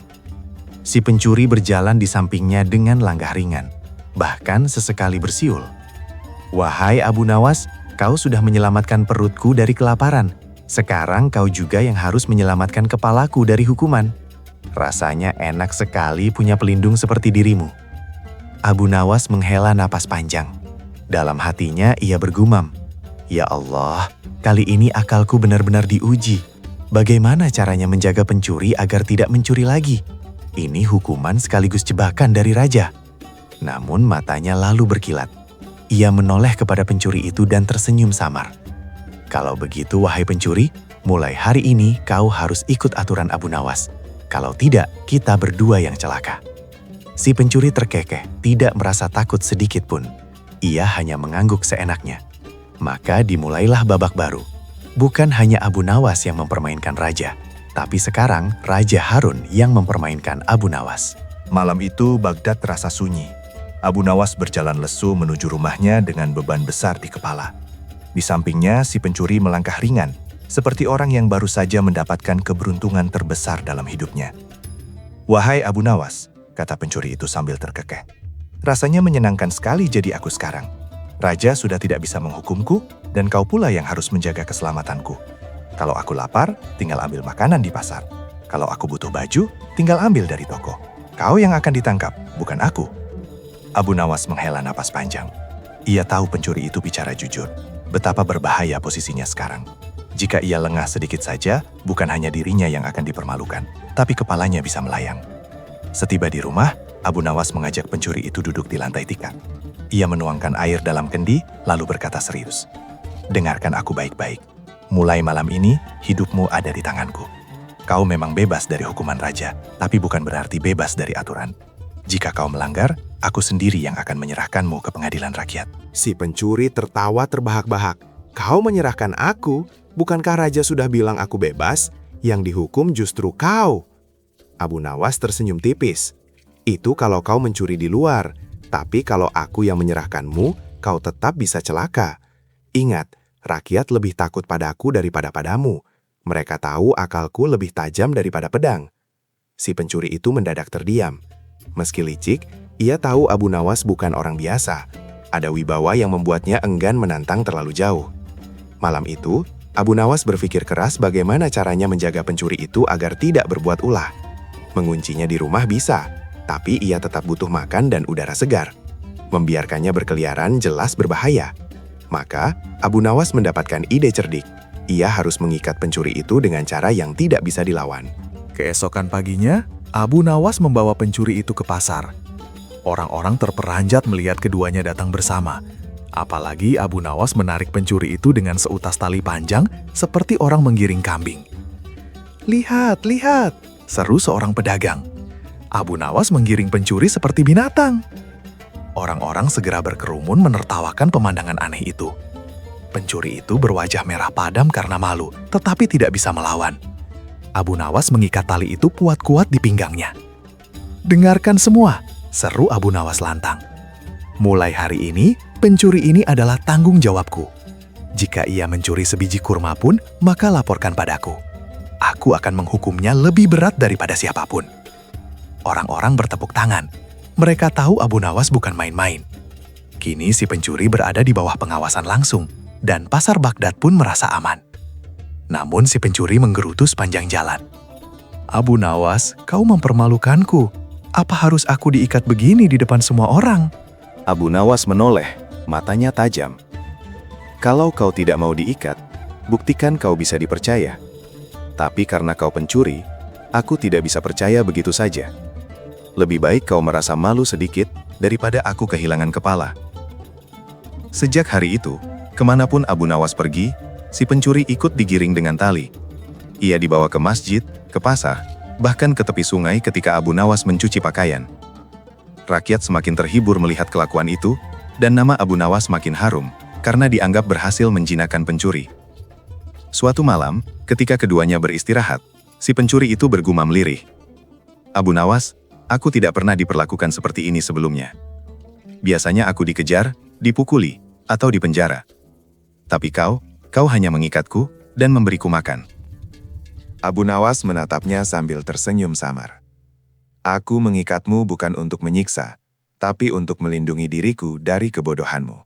Si pencuri berjalan di sampingnya dengan langkah ringan, bahkan sesekali bersiul. Wahai Abu Nawas, kau sudah menyelamatkan perutku dari kelaparan. Sekarang kau juga yang harus menyelamatkan kepalaku dari hukuman. Rasanya enak sekali punya pelindung seperti dirimu. Abu Nawas menghela napas panjang. Dalam hatinya ia bergumam, "Ya Allah, kali ini akalku benar-benar diuji. Bagaimana caranya menjaga pencuri agar tidak mencuri lagi? Ini hukuman sekaligus jebakan dari raja." Namun matanya lalu berkilat. Ia menoleh kepada pencuri itu dan tersenyum samar. "Kalau begitu, wahai pencuri, mulai hari ini kau harus ikut aturan Abu Nawas. Kalau tidak, kita berdua yang celaka." Si pencuri terkekeh, tidak merasa takut sedikit pun. Ia hanya mengangguk seenaknya. Maka dimulailah babak baru. Bukan hanya Abu Nawas yang mempermainkan raja, tapi sekarang Raja Harun yang mempermainkan Abu Nawas. Malam itu Baghdad terasa sunyi. Abu Nawas berjalan lesu menuju rumahnya dengan beban besar di kepala. Di sampingnya si pencuri melangkah ringan, seperti orang yang baru saja mendapatkan keberuntungan terbesar dalam hidupnya. "Wahai Abu Nawas," kata pencuri itu sambil terkekeh. "Rasanya menyenangkan sekali jadi aku sekarang. Raja sudah tidak bisa menghukumku, dan kau pula yang harus menjaga keselamatanku. Kalau aku lapar, tinggal ambil makanan di pasar. Kalau aku butuh baju, tinggal ambil dari toko. Kau yang akan ditangkap, bukan aku." Abu Nawas menghela napas panjang. Ia tahu pencuri itu bicara jujur. Betapa berbahaya posisinya sekarang. Jika ia lengah sedikit saja, bukan hanya dirinya yang akan dipermalukan, tapi kepalanya bisa melayang. Setiba di rumah, Abu Nawas mengajak pencuri itu duduk di lantai tikar. Ia menuangkan air dalam kendi, lalu berkata serius, "Dengarkan aku baik-baik. Mulai malam ini, hidupmu ada di tanganku. Kau memang bebas dari hukuman raja, tapi bukan berarti bebas dari aturan. Jika kau melanggar, aku sendiri yang akan menyerahkanmu ke pengadilan rakyat." Si pencuri tertawa terbahak-bahak. "Kau menyerahkan aku? Bukankah raja sudah bilang aku bebas? Yang dihukum justru kau." Abu Nawas tersenyum tipis. "Itu kalau kau mencuri di luar. Tapi kalau aku yang menyerahkanmu, kau tetap bisa celaka. Ingat, rakyat lebih takut padaku daripada padamu. Mereka tahu akalku lebih tajam daripada pedang." Si pencuri itu mendadak terdiam. Meski licik, ia tahu Abu Nawas bukan orang biasa. Ada wibawa yang membuatnya enggan menantang terlalu jauh. Malam itu, Abu Nawas berpikir keras bagaimana caranya menjaga pencuri itu agar tidak berbuat ulah. Menguncinya di rumah bisa, tapi ia tetap butuh makan dan udara segar. Membiarkannya berkeliaran jelas berbahaya. Maka, Abu Nawas mendapatkan ide cerdik. Ia harus mengikat pencuri itu dengan cara yang tidak bisa dilawan. Keesokan paginya, Abu Nawas membawa pencuri itu ke pasar. Orang-orang terperanjat melihat keduanya datang bersama. Apalagi Abu Nawas menarik pencuri itu dengan seutas tali panjang seperti orang menggiring kambing. "Lihat, lihat!" seru seorang pedagang. Abu Nawas menggiring pencuri seperti binatang. Orang-orang segera berkerumun menertawakan pemandangan aneh itu. Pencuri itu berwajah merah padam karena malu, tetapi tidak bisa melawan. Abu Nawas mengikat tali itu kuat-kuat di pinggangnya. "Dengarkan semua," seru Abu Nawas lantang. "Mulai hari ini, pencuri ini adalah tanggung jawabku. Jika ia mencuri sebiji kurma pun, maka laporkan padaku. Aku akan menghukumnya lebih berat daripada siapapun." Orang-orang bertepuk tangan. Mereka tahu Abu Nawas bukan main-main. Kini si pencuri berada di bawah pengawasan langsung, dan pasar Baghdad pun merasa aman. Namun si pencuri menggerutu sepanjang jalan. "Abu Nawas, kau mempermalukanku. Apa harus aku diikat begini di depan semua orang?" Abu Nawas menoleh, matanya tajam. "Kalau kau tidak mau diikat, buktikan kau bisa dipercaya. Tapi karena kau pencuri, aku tidak bisa percaya begitu saja. Lebih baik kau merasa malu sedikit daripada aku kehilangan kepala." Sejak hari itu, kemanapun Abu Nawas pergi, si pencuri ikut digiring dengan tali. Ia dibawa ke masjid, ke pasar, bahkan ke tepi sungai ketika Abu Nawas mencuci pakaian. Rakyat semakin terhibur melihat kelakuan itu, dan nama Abu Nawas makin harum karena dianggap berhasil menjinakkan pencuri. Suatu malam, ketika keduanya beristirahat, si pencuri itu bergumam lirih. "Abu Nawas, aku tidak pernah diperlakukan seperti ini sebelumnya. Biasanya aku dikejar, dipukuli, atau dipenjara. Tapi kau hanya mengikatku dan memberiku makan." Abu Nawas menatapnya sambil tersenyum samar. "Aku mengikatmu bukan untuk menyiksa, tapi untuk melindungi diriku dari kebodohanmu.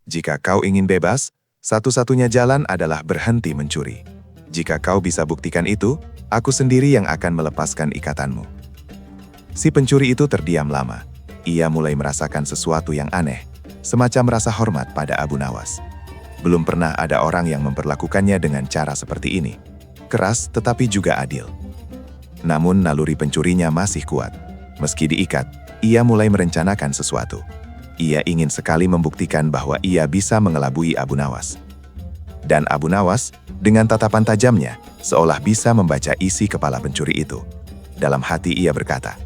Jika kau ingin bebas, satu-satunya jalan adalah berhenti mencuri. Jika kau bisa buktikan itu, aku sendiri yang akan melepaskan ikatanmu." Si pencuri itu terdiam lama. Ia mulai merasakan sesuatu yang aneh, semacam rasa hormat pada Abu Nawas. Belum pernah ada orang yang memperlakukannya dengan cara seperti ini. Keras tetapi juga adil. Namun naluri pencurinya masih kuat. Meski diikat, ia mulai merencanakan sesuatu. Ia ingin sekali membuktikan bahwa ia bisa mengelabui Abu Nawas. Dan Abu Nawas, dengan tatapan tajamnya, seolah bisa membaca isi kepala pencuri itu. Dalam hati ia berkata,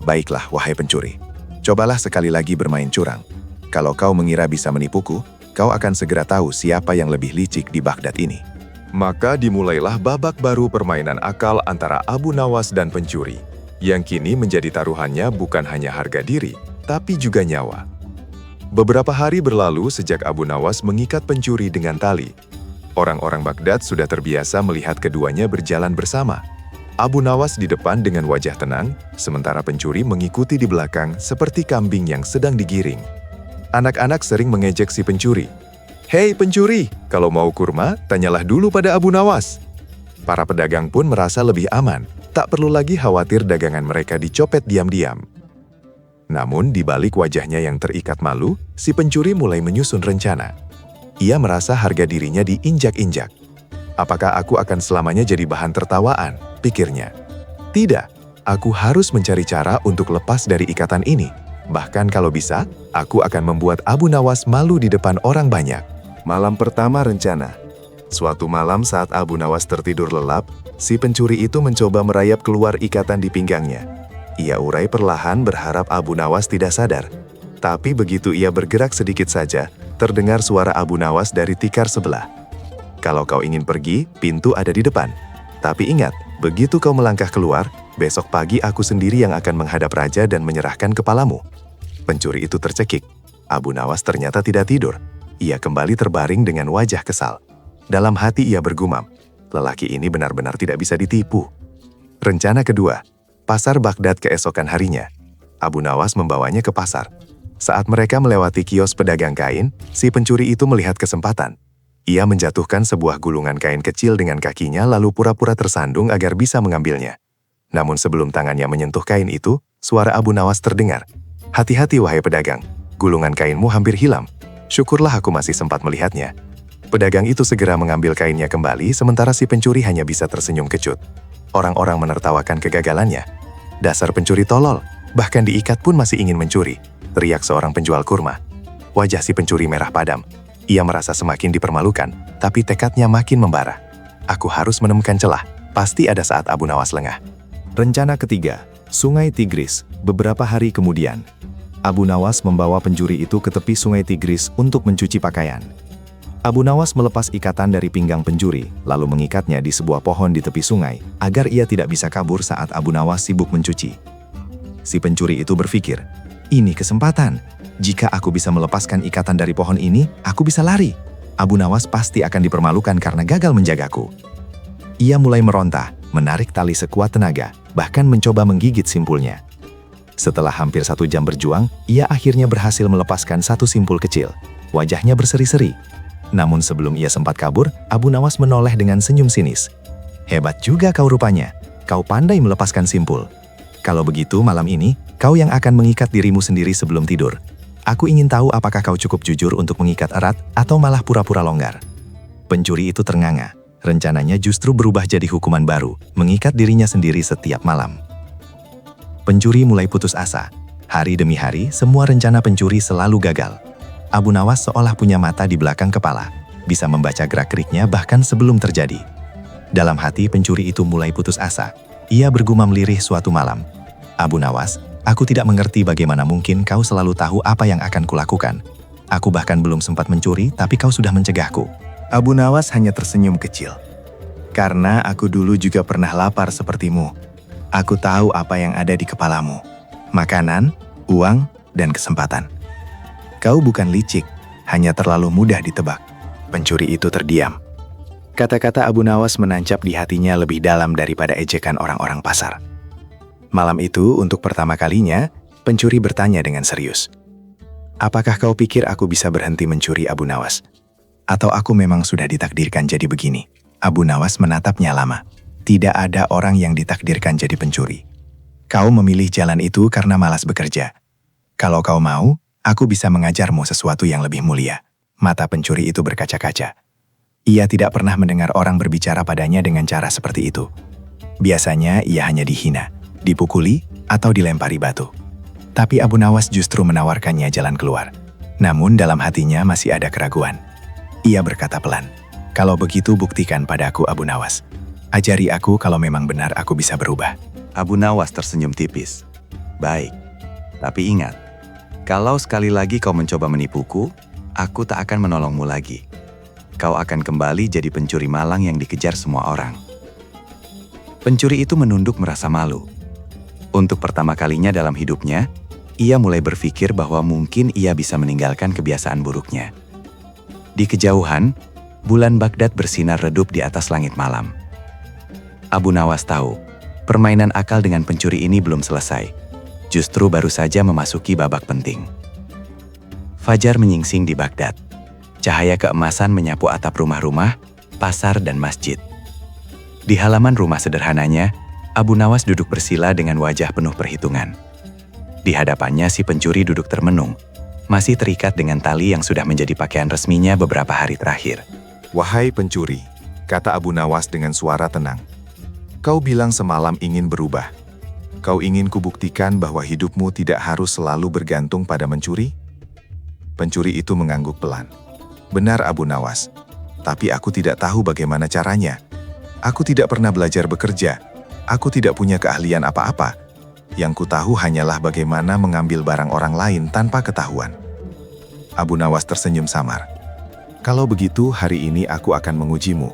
"Baiklah, wahai pencuri. Cobalah sekali lagi bermain curang. Kalau kau mengira bisa menipuku, kau akan segera tahu siapa yang lebih licik di Baghdad ini." Maka dimulailah babak baru permainan akal antara Abu Nawas dan pencuri, yang kini menjadi taruhannya bukan hanya harga diri, tapi juga nyawa. Beberapa hari berlalu sejak Abu Nawas mengikat pencuri dengan tali. Orang-orang Baghdad sudah terbiasa melihat keduanya berjalan bersama. Abu Nawas di depan dengan wajah tenang, sementara pencuri mengikuti di belakang seperti kambing yang sedang digiring. Anak-anak sering mengejek si pencuri. "Hei pencuri, kalau mau kurma, tanyalah dulu pada Abu Nawas." Para pedagang pun merasa lebih aman, tak perlu lagi khawatir dagangan mereka dicopet diam-diam. Namun di balik wajahnya yang terikat malu, si pencuri mulai menyusun rencana. Ia merasa harga dirinya diinjak-injak. "Apakah aku akan selamanya jadi bahan tertawaan?" pikirnya. "Tidak, aku harus mencari cara untuk lepas dari ikatan ini. Bahkan kalau bisa, aku akan membuat Abu Nawas malu di depan orang banyak." Malam pertama rencana. Suatu malam saat Abu Nawas tertidur lelap, si pencuri itu mencoba merayap keluar ikatan di pinggangnya. Ia urai perlahan berharap Abu Nawas tidak sadar. Tapi begitu ia bergerak sedikit saja, terdengar suara Abu Nawas dari tikar sebelah. "Kalau kau ingin pergi, pintu ada di depan. Tapi ingat, begitu kau melangkah keluar, besok pagi aku sendiri yang akan menghadap raja dan menyerahkan kepalamu." Pencuri itu tercekik. Abu Nawas ternyata tidak tidur. Ia kembali terbaring dengan wajah kesal. Dalam hati ia bergumam, lelaki ini benar-benar tidak bisa ditipu. Rencana kedua, pasar Baghdad keesokan harinya. Abu Nawas membawanya ke pasar. Saat mereka melewati kios pedagang kain, si pencuri itu melihat kesempatan. Ia menjatuhkan sebuah gulungan kain kecil dengan kakinya lalu pura-pura tersandung agar bisa mengambilnya. Namun sebelum tangannya menyentuh kain itu, suara Abu Nawas terdengar. "Hati-hati wahai pedagang, gulungan kainmu hampir hilang. Syukurlah aku masih sempat melihatnya." Pedagang itu segera mengambil kainnya kembali sementara si pencuri hanya bisa tersenyum kecut. Orang-orang menertawakan kegagalannya. Dasar pencuri tolol, bahkan diikat pun masih ingin mencuri, teriak seorang penjual kurma. Wajah si pencuri merah padam. Ia merasa semakin dipermalukan, tapi tekadnya makin membara. Aku harus menemukan celah, pasti ada saat Abu Nawas lengah. Rencana ketiga, Sungai Tigris. Beberapa hari kemudian, Abu Nawas membawa pencuri itu ke tepi Sungai Tigris untuk mencuci pakaian. Abu Nawas melepas ikatan dari pinggang pencuri, lalu mengikatnya di sebuah pohon di tepi sungai, agar ia tidak bisa kabur saat Abu Nawas sibuk mencuci. Si pencuri itu berpikir, ini kesempatan. Jika aku bisa melepaskan ikatan dari pohon ini, aku bisa lari. Abu Nawas pasti akan dipermalukan karena gagal menjagaku. Ia mulai meronta, menarik tali sekuat tenaga, bahkan mencoba menggigit simpulnya. Setelah hampir 1 jam berjuang, ia akhirnya berhasil melepaskan satu simpul kecil. Wajahnya berseri-seri. Namun sebelum ia sempat kabur, Abu Nawas menoleh dengan senyum sinis. Hebat juga kau rupanya. Kau pandai melepaskan simpul. Kalau begitu malam ini, kau yang akan mengikat dirimu sendiri sebelum tidur. Aku ingin tahu apakah kau cukup jujur untuk mengikat erat atau malah pura-pura longgar. Pencuri itu ternganga. Rencananya justru berubah jadi hukuman baru, mengikat dirinya sendiri setiap malam. Pencuri mulai putus asa. Hari demi hari, semua rencana pencuri selalu gagal. Abu Nawas seolah punya mata di belakang kepala, bisa membaca gerak-geriknya bahkan sebelum terjadi. Dalam hati pencuri itu mulai putus asa. Ia bergumam lirih suatu malam. Abu Nawas, aku tidak mengerti bagaimana mungkin kau selalu tahu apa yang akan kulakukan. Aku bahkan belum sempat mencuri, tapi kau sudah mencegahku. Abu Nawas hanya tersenyum kecil. Karena aku dulu juga pernah lapar sepertimu. Aku tahu apa yang ada di kepalamu. Makanan, uang, dan kesempatan. Kau bukan licik, hanya terlalu mudah ditebak. Pencuri itu terdiam. Kata-kata Abu Nawas menancap di hatinya lebih dalam daripada ejekan orang-orang pasar. Malam itu, untuk pertama kalinya, pencuri bertanya dengan serius. Apakah kau pikir aku bisa berhenti mencuri, Abu Nawas? Atau aku memang sudah ditakdirkan jadi begini? Abu Nawas menatapnya lama. Tidak ada orang yang ditakdirkan jadi pencuri. Kau memilih jalan itu karena malas bekerja. Kalau kau mau, aku bisa mengajarmu sesuatu yang lebih mulia. Mata pencuri itu berkaca-kaca. Ia tidak pernah mendengar orang berbicara padanya dengan cara seperti itu. Biasanya ia hanya dihina, dipukuli, atau dilempari batu. Tapi Abu Nawas justru menawarkannya jalan keluar. Namun dalam hatinya masih ada keraguan. Ia berkata pelan, "Kalau begitu buktikan padaku, Abu Nawas. Ajari aku kalau memang benar aku bisa berubah." Abu Nawas tersenyum tipis. Baik, tapi ingat, kalau sekali lagi kau mencoba menipuku, aku tak akan menolongmu lagi. Kau akan kembali jadi pencuri malang yang dikejar semua orang. Pencuri itu menunduk merasa malu. Untuk pertama kalinya dalam hidupnya, ia mulai berpikir bahwa mungkin ia bisa meninggalkan kebiasaan buruknya. Di kejauhan, bulan Baghdad bersinar redup di atas langit malam. Abu Nawas tahu, permainan akal dengan pencuri ini belum selesai. Justru baru saja memasuki babak penting. Fajar menyingsing di Baghdad. Cahaya keemasan menyapu atap rumah-rumah, pasar, dan masjid. Di halaman rumah sederhananya, Abu Nawas duduk bersila dengan wajah penuh perhitungan. Di hadapannya si pencuri duduk termenung, masih terikat dengan tali yang sudah menjadi pakaian resminya beberapa hari terakhir. Wahai pencuri, kata Abu Nawas dengan suara tenang. Kau bilang semalam ingin berubah. Kau ingin kubuktikan bahwa hidupmu tidak harus selalu bergantung pada mencuri? Pencuri itu mengangguk pelan. Benar Abu Nawas, tapi aku tidak tahu bagaimana caranya. Aku tidak pernah belajar bekerja. Aku tidak punya keahlian apa-apa. Yang ku tahu hanyalah bagaimana mengambil barang orang lain tanpa ketahuan. Abu Nawas tersenyum samar. Kalau begitu, hari ini aku akan mengujimu.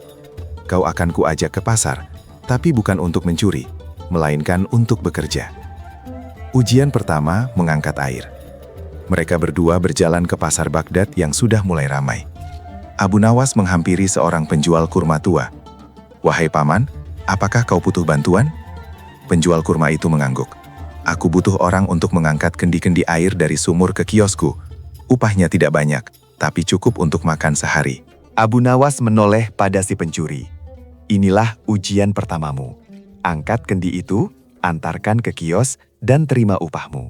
Kau akan kuajak ke pasar, tapi bukan untuk mencuri, melainkan untuk bekerja. Ujian pertama, mengangkat air. Mereka berdua berjalan ke pasar Baghdad yang sudah mulai ramai. Abu Nawas menghampiri seorang penjual kurma tua. Wahai paman, apakah kau butuh bantuan? Penjual kurma itu mengangguk. Aku butuh orang untuk mengangkat kendi-kendi air dari sumur ke kiosku. Upahnya tidak banyak, tapi cukup untuk makan sehari. Abu Nawas menoleh pada si pencuri. Inilah ujian pertamamu. Angkat kendi itu, antarkan ke kios, dan terima upahmu.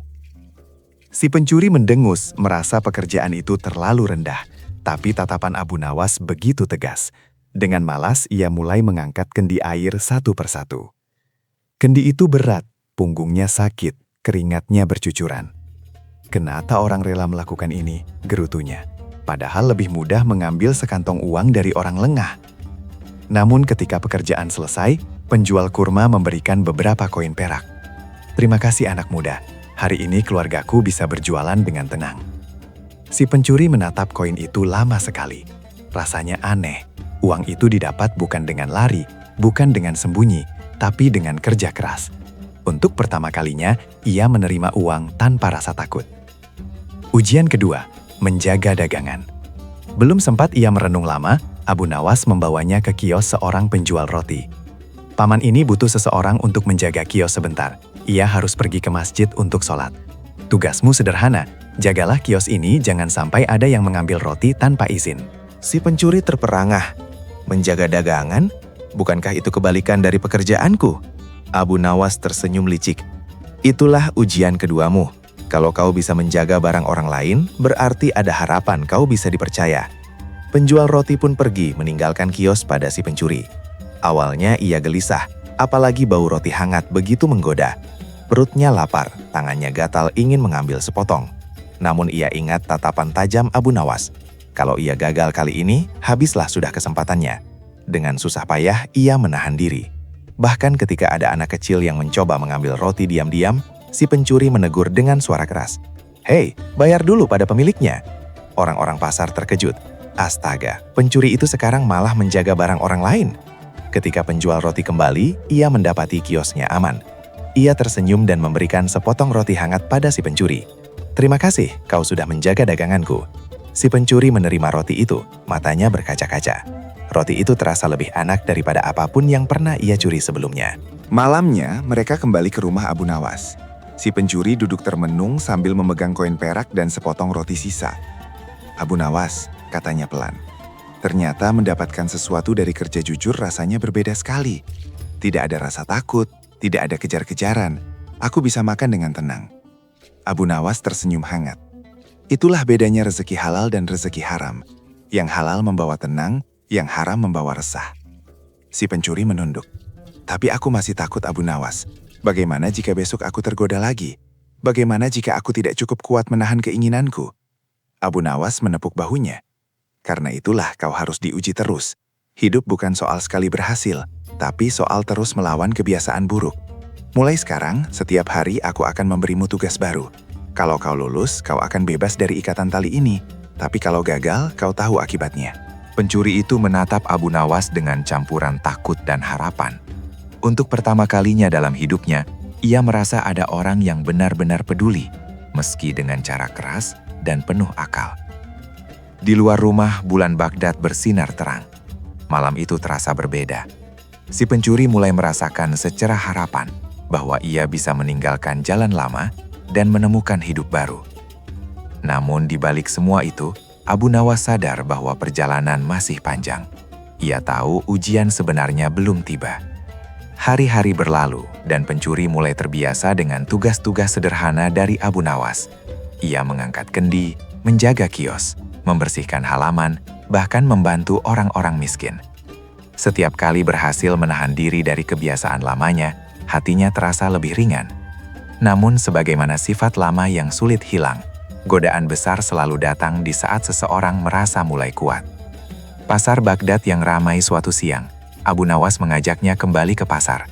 Si pencuri mendengus, merasa pekerjaan itu terlalu rendah. Tapi tatapan Abu Nawas begitu tegas. Dengan malas, ia mulai mengangkat kendi air satu persatu. Kendi itu berat, Punggungnya sakit, keringatnya bercucuran. Kenapa orang rela melakukan ini? Gerutunya. Padahal lebih mudah mengambil sekantong uang dari orang lengah. Namun ketika pekerjaan selesai, penjual kurma memberikan beberapa koin perak. Terima kasih anak muda, hari ini keluargaku bisa berjualan dengan tenang. Si pencuri menatap koin itu lama sekali. Rasanya aneh, uang itu didapat bukan dengan lari, bukan dengan sembunyi, tapi dengan kerja keras. Untuk pertama kalinya, ia menerima uang tanpa rasa takut. Ujian kedua, menjaga dagangan. Belum sempat ia merenung lama, Abu Nawas membawanya ke kios seorang penjual roti. Paman ini butuh seseorang untuk menjaga kios sebentar. Ia harus pergi ke masjid untuk sholat. Tugasmu sederhana, jagalah kios ini jangan sampai ada yang mengambil roti tanpa izin. Si pencuri terperangah. Menjaga dagangan? Bukankah itu kebalikan dari pekerjaanku? Abu Nawas tersenyum licik. Itulah ujian keduamu. Kalau kau bisa menjaga barang orang lain, berarti ada harapan kau bisa dipercaya. Penjual roti pun pergi meninggalkan kios pada si pencuri. Awalnya ia gelisah, apalagi bau roti hangat begitu menggoda. Perutnya lapar, tangannya gatal ingin mengambil sepotong. Namun ia ingat tatapan tajam Abu Nawas. Kalau ia gagal kali ini, habislah sudah kesempatannya. Dengan susah payah, ia menahan diri. Bahkan ketika ada anak kecil yang mencoba mengambil roti diam-diam, si pencuri menegur dengan suara keras. "Hei, bayar dulu pada pemiliknya." Orang-orang pasar terkejut. Astaga, pencuri itu sekarang malah menjaga barang orang lain. Ketika penjual roti kembali, ia mendapati kiosnya aman. Ia tersenyum dan memberikan sepotong roti hangat pada si pencuri. "Terima kasih, kau sudah menjaga daganganku." Si pencuri menerima roti itu, matanya berkaca-kaca. Roti itu terasa lebih enak daripada apapun yang pernah ia curi sebelumnya. Malamnya, mereka kembali ke rumah Abu Nawas. Si pencuri duduk termenung sambil memegang koin perak dan sepotong roti sisa. "Abu Nawas," katanya pelan. "Ternyata mendapatkan sesuatu dari kerja jujur rasanya berbeda sekali. Tidak ada rasa takut, tidak ada kejar-kejaran. Aku bisa makan dengan tenang." Abu Nawas tersenyum hangat. Itulah bedanya rezeki halal dan rezeki haram. Yang halal membawa tenang, yang haram membawa resah. Si pencuri menunduk. "Tapi aku masih takut Abu Nawas. Bagaimana jika besok aku tergoda lagi? Bagaimana jika aku tidak cukup kuat menahan keinginanku?" Abu Nawas menepuk bahunya. "Karena itulah kau harus diuji terus. Hidup bukan soal sekali berhasil, tapi soal terus melawan kebiasaan buruk. Mulai sekarang, setiap hari aku akan memberimu tugas baru. Kalau kau lulus, kau akan bebas dari ikatan tali ini. Tapi kalau gagal, kau tahu akibatnya." Pencuri itu menatap Abu Nawas dengan campuran takut dan harapan. Untuk pertama kalinya dalam hidupnya, ia merasa ada orang yang benar-benar peduli, meski dengan cara keras dan penuh akal. Di luar rumah, bulan Baghdad bersinar terang. Malam itu terasa berbeda. Si pencuri mulai merasakan secerah harapan bahwa ia bisa meninggalkan jalan lama dan menemukan hidup baru. Namun di balik semua itu, Abu Nawas sadar bahwa perjalanan masih panjang. Ia tahu ujian sebenarnya belum tiba. Hari-hari berlalu dan pencuri mulai terbiasa dengan tugas-tugas sederhana dari Abu Nawas. Ia mengangkat kendi, menjaga kios, membersihkan halaman, bahkan membantu orang-orang miskin. Setiap kali berhasil menahan diri dari kebiasaan lamanya, hatinya terasa lebih ringan. Namun sebagaimana sifat lama yang sulit hilang, godaan besar selalu datang di saat seseorang merasa mulai kuat. Pasar Baghdad yang ramai suatu siang, Abu Nawas mengajaknya kembali ke pasar.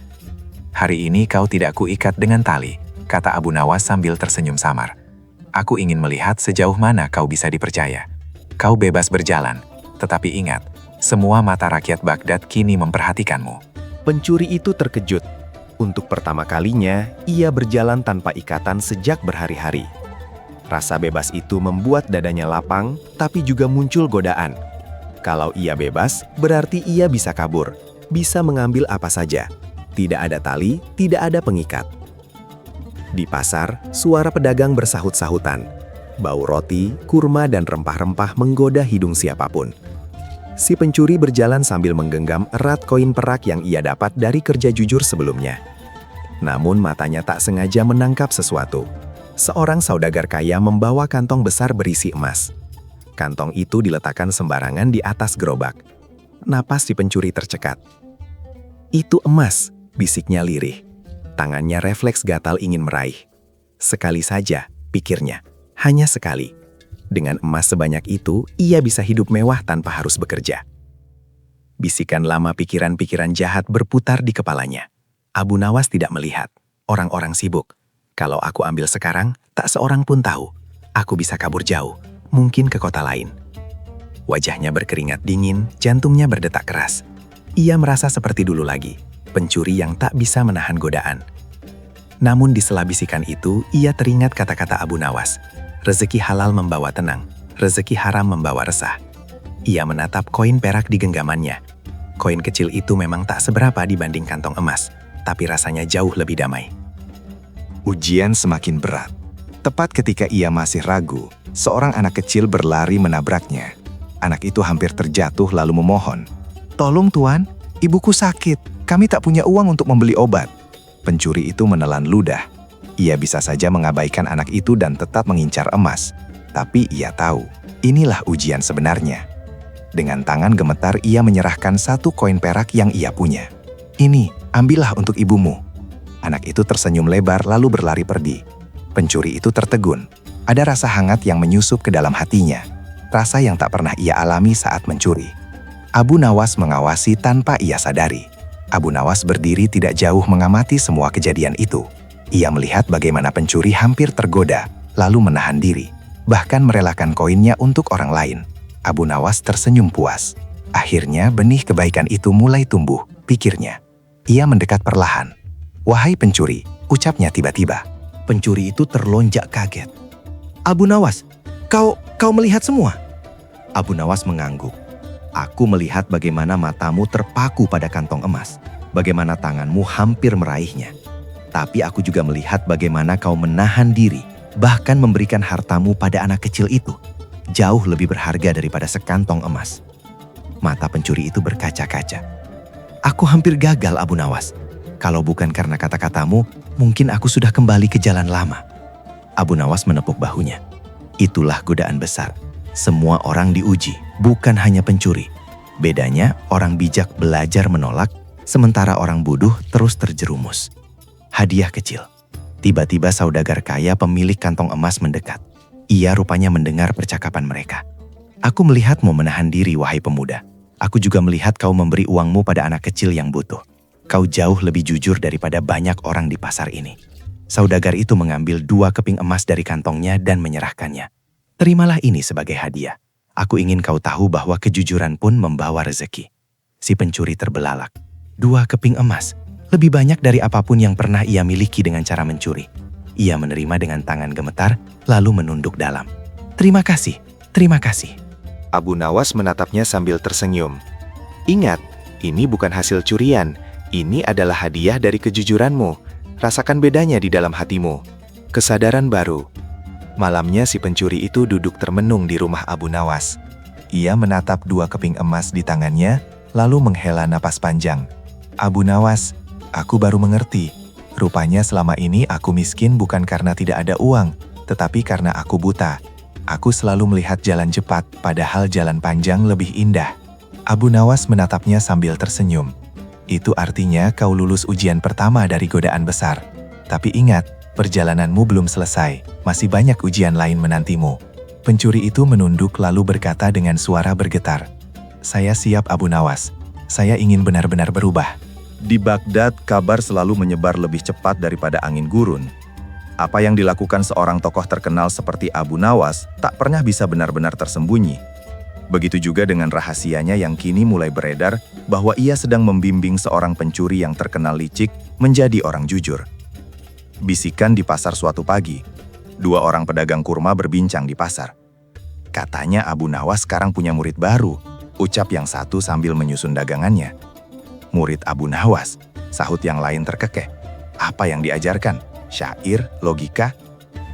"Hari ini kau tidak kuikat dengan tali," kata Abu Nawas sambil tersenyum samar. "Aku ingin melihat sejauh mana kau bisa dipercaya. Kau bebas berjalan, tetapi ingat, semua mata rakyat Baghdad kini memperhatikanmu." Pencuri itu terkejut. Untuk pertama kalinya, ia berjalan tanpa ikatan sejak berhari-hari. Rasa bebas itu membuat dadanya lapang, tapi juga muncul godaan. Kalau ia bebas, berarti ia bisa kabur, bisa mengambil apa saja. Tidak ada tali, tidak ada pengikat. Di pasar, suara pedagang bersahut-sahutan. Bau roti, kurma, dan rempah-rempah menggoda hidung siapapun. Si pencuri berjalan sambil menggenggam erat koin perak yang ia dapat dari kerja jujur sebelumnya. Namun matanya tak sengaja menangkap sesuatu. Seorang saudagar kaya membawa kantong besar berisi emas. Kantong itu diletakkan sembarangan di atas gerobak. Napas si pencuri tercekat. "Itu emas," bisiknya lirih. Tangannya refleks gatal ingin meraih. Sekali saja, pikirnya. Hanya sekali. Dengan emas sebanyak itu, ia bisa hidup mewah tanpa harus bekerja. Bisikan lama pikiran-pikiran jahat berputar di kepalanya. Abu Nawas tidak melihat. Orang-orang sibuk. Kalau aku ambil sekarang, tak seorang pun tahu. Aku bisa kabur jauh, mungkin ke kota lain. Wajahnya berkeringat dingin, jantungnya berdetak keras. Ia merasa seperti dulu lagi, pencuri yang tak bisa menahan godaan. Namun di sela bisikan itu, ia teringat kata-kata Abu Nawas. Rezeki halal membawa tenang, rezeki haram membawa resah. Ia menatap koin perak di genggamannya. Koin kecil itu memang tak seberapa dibanding kantong emas, tapi rasanya jauh lebih damai. Ujian semakin berat. Tepat ketika ia masih ragu, seorang anak kecil berlari menabraknya. Anak itu hampir terjatuh lalu memohon. "Tolong Tuan, ibuku sakit. Kami tak punya uang untuk membeli obat." Pencuri itu menelan ludah. Ia bisa saja mengabaikan anak itu dan tetap mengincar emas. Tapi ia tahu, inilah ujian sebenarnya. Dengan tangan gemetar ia menyerahkan satu koin perak yang ia punya. "Ini, ambillah untuk ibumu." Anak itu tersenyum lebar lalu berlari pergi. Pencuri itu tertegun. Ada rasa hangat yang menyusup ke dalam hatinya. Rasa yang tak pernah ia alami saat mencuri. Abu Nawas mengawasi tanpa ia sadari. Abu Nawas berdiri tidak jauh mengamati semua kejadian itu. Ia melihat bagaimana pencuri hampir tergoda, lalu menahan diri. Bahkan merelakan koinnya untuk orang lain. Abu Nawas tersenyum puas. Akhirnya benih kebaikan itu mulai tumbuh, pikirnya. Ia mendekat perlahan. "Wahai pencuri," ucapnya tiba-tiba. Pencuri itu terlonjak kaget. "Abu Nawas, kau melihat semua?" Abu Nawas mengangguk. "Aku melihat bagaimana matamu terpaku pada kantong emas, bagaimana tanganmu hampir meraihnya. Tapi aku juga melihat bagaimana kau menahan diri, bahkan memberikan hartamu pada anak kecil itu. Jauh lebih berharga daripada sekantong emas." Mata pencuri itu berkaca-kaca. "Aku hampir gagal, Abu Nawas. Kalau bukan karena kata-katamu, mungkin aku sudah kembali ke jalan lama." Abu Nawas menepuk bahunya. Itulah godaan besar. Semua orang diuji, bukan hanya pencuri. Bedanya, orang bijak belajar menolak, sementara orang bodoh terus terjerumus. Hadiah kecil. Tiba-tiba saudagar kaya pemilik kantong emas mendekat. Ia rupanya mendengar percakapan mereka. "Aku melihatmu menahan diri, wahai pemuda. Aku juga melihat kau memberi uangmu pada anak kecil yang butuh. Kau jauh lebih jujur daripada banyak orang di pasar ini." Saudagar itu mengambil 2 keping emas dari kantongnya dan menyerahkannya. "Terimalah ini sebagai hadiah. Aku ingin kau tahu bahwa kejujuran pun membawa rezeki." Si pencuri terbelalak. 2 keping emas, lebih banyak dari apapun yang pernah ia miliki dengan cara mencuri. Ia menerima dengan tangan gemetar, lalu menunduk dalam. Terima kasih." Abu Nawas menatapnya sambil tersenyum. "Ingat, ini bukan hasil curian. Ini adalah hadiah dari kejujuranmu. Rasakan bedanya di dalam hatimu." Kesadaran baru. Malamnya si pencuri itu duduk termenung di rumah Abu Nawas. Ia menatap 2 keping emas di tangannya, lalu menghela napas panjang. "Abu Nawas, aku baru mengerti. Rupanya selama ini aku miskin bukan karena tidak ada uang, tetapi karena aku buta. Aku selalu melihat jalan cepat, padahal jalan panjang lebih indah." Abu Nawas menatapnya sambil tersenyum. "Itu artinya kau lulus ujian pertama dari godaan besar. Tapi ingat, perjalananmu belum selesai, masih banyak ujian lain menantimu." Pencuri itu menunduk lalu berkata dengan suara bergetar. "Saya siap, Abu Nawas. Saya ingin benar-benar berubah." Di Baghdad, kabar selalu menyebar lebih cepat daripada angin gurun. Apa yang dilakukan seorang tokoh terkenal seperti Abu Nawas tak pernah bisa benar-benar tersembunyi. Begitu juga dengan rahasianya yang kini mulai beredar bahwa ia sedang membimbing seorang pencuri yang terkenal licik menjadi orang jujur. Bisikan di pasar suatu pagi. 2 orang pedagang kurma berbincang di pasar. "Katanya Abu Nawas sekarang punya murid baru," ucap yang satu sambil menyusun dagangannya. "Murid Abu Nawas?" sahut yang lain terkekeh. "Apa yang diajarkan? Syair? Logika?"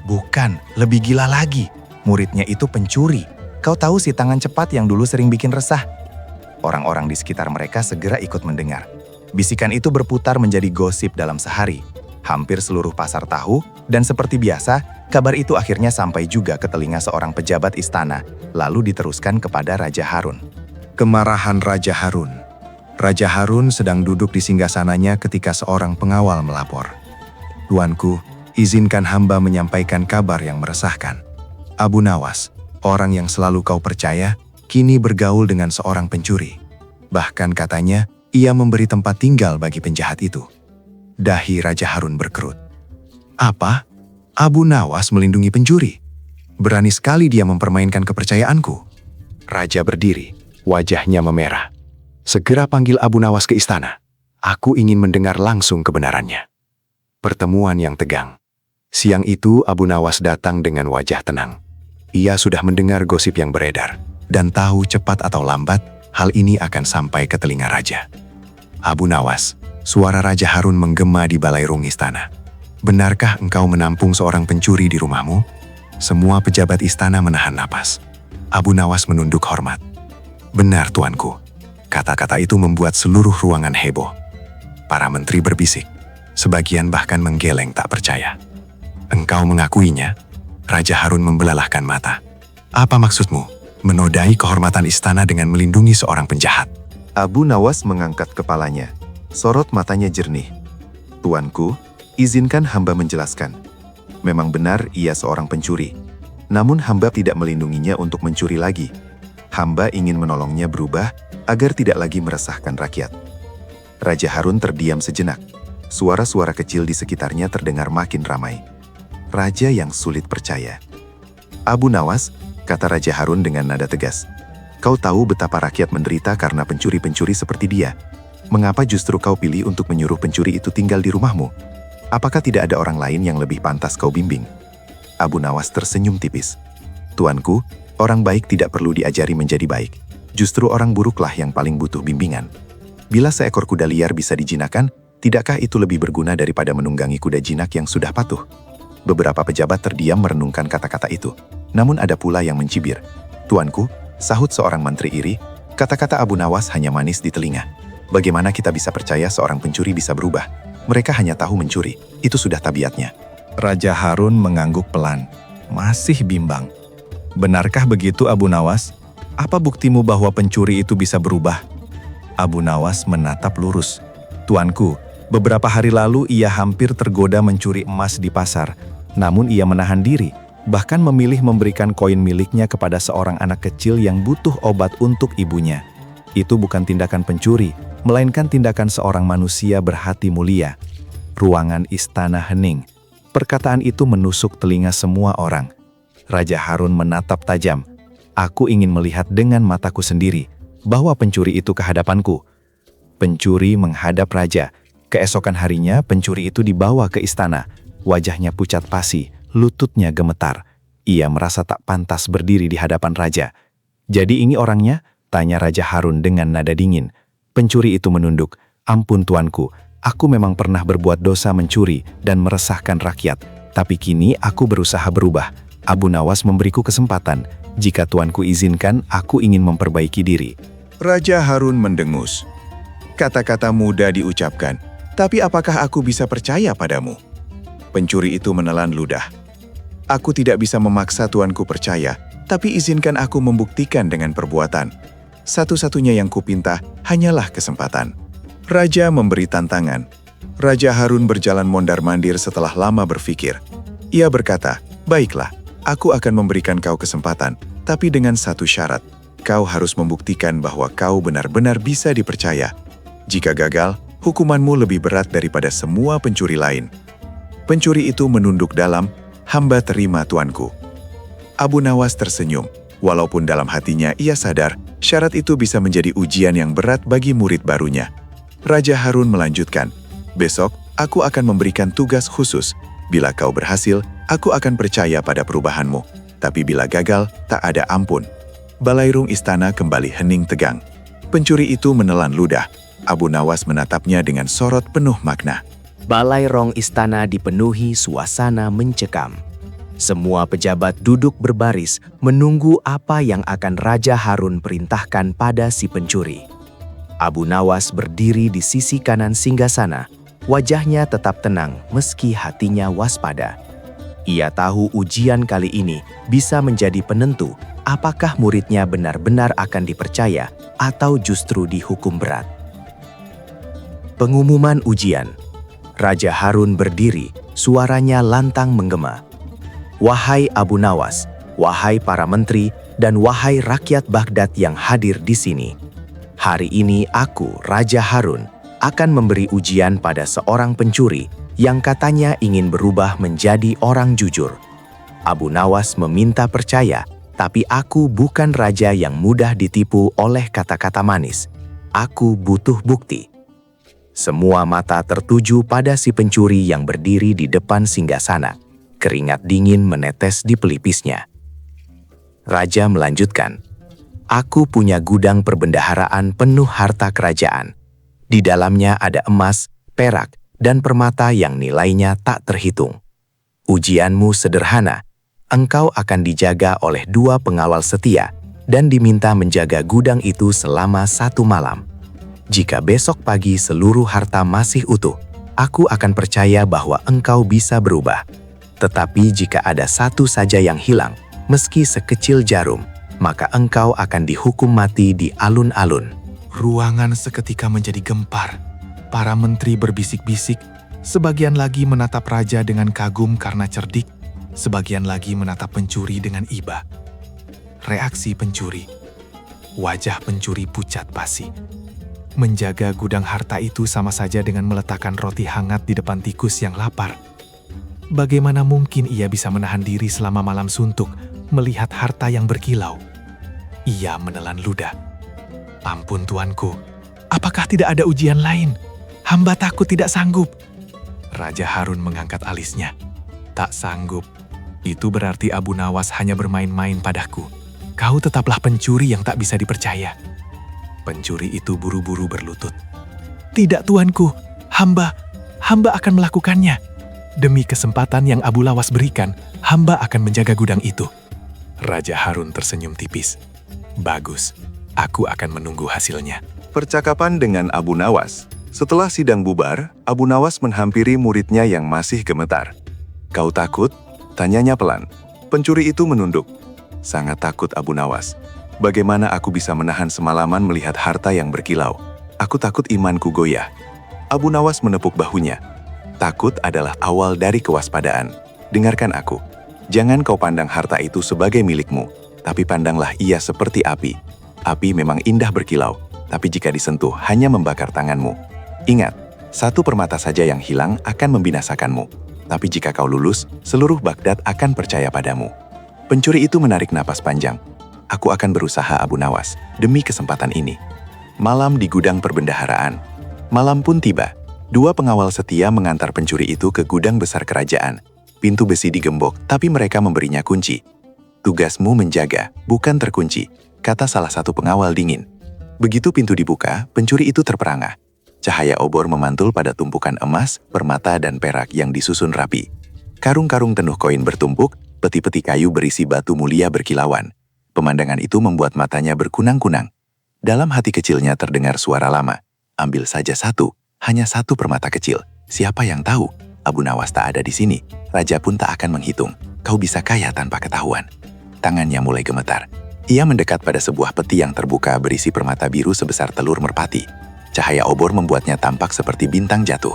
"Bukan, lebih gila lagi. Muridnya itu pencuri. Kau tahu si tangan cepat yang dulu sering bikin resah?" Orang-orang di sekitar mereka segera ikut mendengar. Bisikan itu berputar menjadi gosip dalam sehari. Hampir seluruh pasar tahu, dan seperti biasa, kabar itu akhirnya sampai juga ke telinga seorang pejabat istana, lalu diteruskan kepada Raja Harun. Kemarahan Raja Harun. Raja Harun sedang duduk di singgasananya ketika seorang pengawal melapor. Tuanku, izinkan hamba menyampaikan kabar yang meresahkan. Abu Nawas, orang yang selalu kau percaya, kini bergaul dengan seorang pencuri. Bahkan katanya, ia memberi tempat tinggal bagi penjahat itu. Dahi Raja Harun berkerut. Apa? Abu Nawas melindungi pencuri? Berani sekali dia mempermainkan kepercayaanku. Raja berdiri, wajahnya memerah. Segera panggil Abu Nawas ke istana. Aku ingin mendengar langsung kebenarannya. Pertemuan yang tegang. Siang itu Abu Nawas datang dengan wajah tenang. Ia sudah mendengar gosip yang beredar dan tahu cepat atau lambat hal ini akan sampai ke telinga raja. Abu Nawas, suara Raja Harun menggema di balairung istana. Benarkah engkau menampung seorang pencuri di rumahmu? Semua pejabat istana menahan napas. Abu Nawas menunduk hormat. Benar, tuanku. Kata-kata itu membuat seluruh ruangan heboh. Para menteri berbisik. Sebagian bahkan menggeleng tak percaya. Engkau mengakuinya? Raja Harun membelalakkan mata. Apa maksudmu? Menodai kehormatan istana dengan melindungi seorang penjahat. Abu Nawas mengangkat kepalanya. Sorot matanya jernih. Tuanku, izinkan hamba menjelaskan. Memang benar ia seorang pencuri. Namun hamba tidak melindunginya untuk mencuri lagi. Hamba ingin menolongnya berubah agar tidak lagi meresahkan rakyat. Raja Harun terdiam sejenak. Suara-suara kecil di sekitarnya terdengar makin ramai. Raja yang sulit percaya. Abu Nawas, kata Raja Harun dengan nada tegas. Kau tahu betapa rakyat menderita karena pencuri-pencuri seperti dia. Mengapa justru kau pilih untuk menyuruh pencuri itu tinggal di rumahmu? Apakah tidak ada orang lain yang lebih pantas kau bimbing? Abu Nawas tersenyum tipis. Tuanku, orang baik tidak perlu diajari menjadi baik. Justru orang buruklah yang paling butuh bimbingan. Bila seekor kuda liar bisa dijinakkan, tidakkah itu lebih berguna daripada menunggangi kuda jinak yang sudah patuh? Beberapa pejabat terdiam merenungkan kata-kata itu. Namun ada pula yang mencibir. Tuanku, sahut seorang menteri iri, kata-kata Abu Nawas hanya manis di telinga. Bagaimana kita bisa percaya seorang pencuri bisa berubah? Mereka hanya tahu mencuri, itu sudah tabiatnya. Raja Harun mengangguk pelan, masih bimbang. Benarkah begitu Abu Nawas? Apa buktimu bahwa pencuri itu bisa berubah? Abu Nawas menatap lurus. Tuanku, beberapa hari lalu ia hampir tergoda mencuri emas di pasar. Namun ia menahan diri, bahkan memilih memberikan koin miliknya kepada seorang anak kecil yang butuh obat untuk ibunya. Itu bukan tindakan pencuri, melainkan tindakan seorang manusia berhati mulia. Ruangan istana hening. Perkataan itu menusuk telinga semua orang. Raja Harun menatap tajam. Aku ingin melihat dengan mataku sendiri bahwa pencuri itu kehadapanku. Pencuri menghadap raja. Keesokan harinya pencuri itu dibawa ke istana. Wajahnya pucat pasi, lututnya gemetar. Ia merasa tak pantas berdiri di hadapan raja. Jadi ini orangnya? Tanya Raja Harun dengan nada dingin. Pencuri itu menunduk. Ampun tuanku, aku memang pernah berbuat dosa mencuri dan meresahkan rakyat. Tapi kini aku berusaha berubah. Abu Nawas memberiku kesempatan. Jika tuanku izinkan, aku ingin memperbaiki diri. Raja Harun mendengus. Kata-kata mudah diucapkan, tapi apakah aku bisa percaya padamu? Pencuri itu menelan ludah. Aku tidak bisa memaksa tuanku percaya, tapi izinkan aku membuktikan dengan perbuatan. Satu-satunya yang kupinta hanyalah kesempatan. Raja memberi tantangan. Raja Harun berjalan mondar-mandir setelah lama berpikir. Ia berkata, baiklah, aku akan memberikan kau kesempatan, tapi dengan satu syarat. Kau harus membuktikan bahwa kau benar-benar bisa dipercaya. Jika gagal, hukumanmu lebih berat daripada semua pencuri lain. Pencuri itu menunduk dalam, hamba terima tuanku. Abu Nawas tersenyum, walaupun dalam hatinya ia sadar syarat itu bisa menjadi ujian yang berat bagi murid barunya. Raja Harun melanjutkan, besok aku akan memberikan tugas khusus. Bila kau berhasil, aku akan percaya pada perubahanmu. Tapi bila gagal, tak ada ampun. Balairung istana kembali hening tegang. Pencuri itu menelan ludah. Abu Nawas menatapnya dengan sorot penuh makna. Balairong istana dipenuhi suasana mencekam. Semua pejabat duduk berbaris menunggu apa yang akan Raja Harun perintahkan pada si pencuri. Abu Nawas berdiri di sisi kanan singgasana. Wajahnya tetap tenang meski hatinya waspada. Ia tahu ujian kali ini bisa menjadi penentu apakah muridnya benar-benar akan dipercaya atau justru dihukum berat. Pengumuman ujian. Raja Harun berdiri, suaranya lantang menggema. Wahai Abu Nawas, wahai para menteri, dan wahai rakyat Baghdad yang hadir di sini. Hari ini aku, Raja Harun, akan memberi ujian pada seorang pencuri yang katanya ingin berubah menjadi orang jujur. Abu Nawas meminta percaya, tapi aku bukan raja yang mudah ditipu oleh kata-kata manis. Aku butuh bukti. Semua mata tertuju pada si pencuri yang berdiri di depan singgasana. Keringat dingin menetes di pelipisnya. Raja melanjutkan, "Aku punya gudang perbendaharaan penuh harta kerajaan. Di dalamnya ada emas, perak, dan permata yang nilainya tak terhitung. Ujianmu sederhana. Engkau akan dijaga oleh 2 pengawal setia dan diminta menjaga gudang itu selama 1 malam. Jika besok pagi seluruh harta masih utuh, aku akan percaya bahwa engkau bisa berubah. Tetapi jika ada satu saja yang hilang, meski sekecil jarum, maka engkau akan dihukum mati di alun-alun." Ruangan seketika menjadi gempar. Para menteri berbisik-bisik, sebagian lagi menatap raja dengan kagum karena cerdik, sebagian lagi menatap pencuri dengan iba. Reaksi pencuri. Wajah pencuri pucat basi. Menjaga gudang harta itu sama saja dengan meletakkan roti hangat di depan tikus yang lapar. Bagaimana mungkin ia bisa menahan diri selama malam suntuk melihat harta yang berkilau? Ia menelan ludah. "Ampun tuanku, apakah tidak ada ujian lain? Hamba takut tidak sanggup." Raja Harun mengangkat alisnya. "Tak sanggup. Itu berarti Abu Nawas hanya bermain-main padaku. Kau tetaplah pencuri yang tak bisa dipercaya." Pencuri itu buru-buru berlutut. "Tidak tuanku, hamba akan melakukannya. Demi kesempatan yang Abu Nawas berikan, hamba akan menjaga gudang itu." Raja Harun tersenyum tipis. "Bagus, aku akan menunggu hasilnya." Percakapan dengan Abu Nawas. Setelah sidang bubar, Abu Nawas menghampiri muridnya yang masih gemetar. "Kau takut?" tanyanya pelan. Pencuri itu menunduk. "Sangat takut, Abu Nawas. Bagaimana aku bisa menahan semalaman melihat harta yang berkilau? Aku takut imanku goyah." Abu Nawas menepuk bahunya. "Takut adalah awal dari kewaspadaan. Dengarkan aku. Jangan kau pandang harta itu sebagai milikmu, tapi pandanglah ia seperti api. Api memang indah berkilau, tapi jika disentuh hanya membakar tanganmu. Ingat, 1 permata saja yang hilang akan membinasakanmu. Tapi jika kau lulus, seluruh Baghdad akan percaya padamu." Pencuri itu menarik napas panjang. "Aku akan berusaha, Abu Nawas, demi kesempatan ini." Malam di gudang perbendaharaan. Malam pun tiba. 2 pengawal setia mengantar pencuri itu ke gudang besar kerajaan. Pintu besi digembok, tapi mereka memberinya kunci. "Tugasmu menjaga, bukan terkunci," kata salah satu pengawal dingin. Begitu pintu dibuka, pencuri itu terperangah. Cahaya obor memantul pada tumpukan emas, permata, dan perak yang disusun rapi. Karung-karung penuh koin bertumpuk, peti-peti kayu berisi batu mulia berkilauan. Pemandangan itu membuat matanya berkunang-kunang. Dalam hati kecilnya terdengar suara lama. "Ambil saja 1, hanya 1 permata kecil. Siapa yang tahu? Abu Nawas tak ada di sini. Raja pun tak akan menghitung. Kau bisa kaya tanpa ketahuan." Tangannya mulai gemetar. Ia mendekat pada sebuah peti yang terbuka berisi permata biru sebesar telur merpati. Cahaya obor membuatnya tampak seperti bintang jatuh.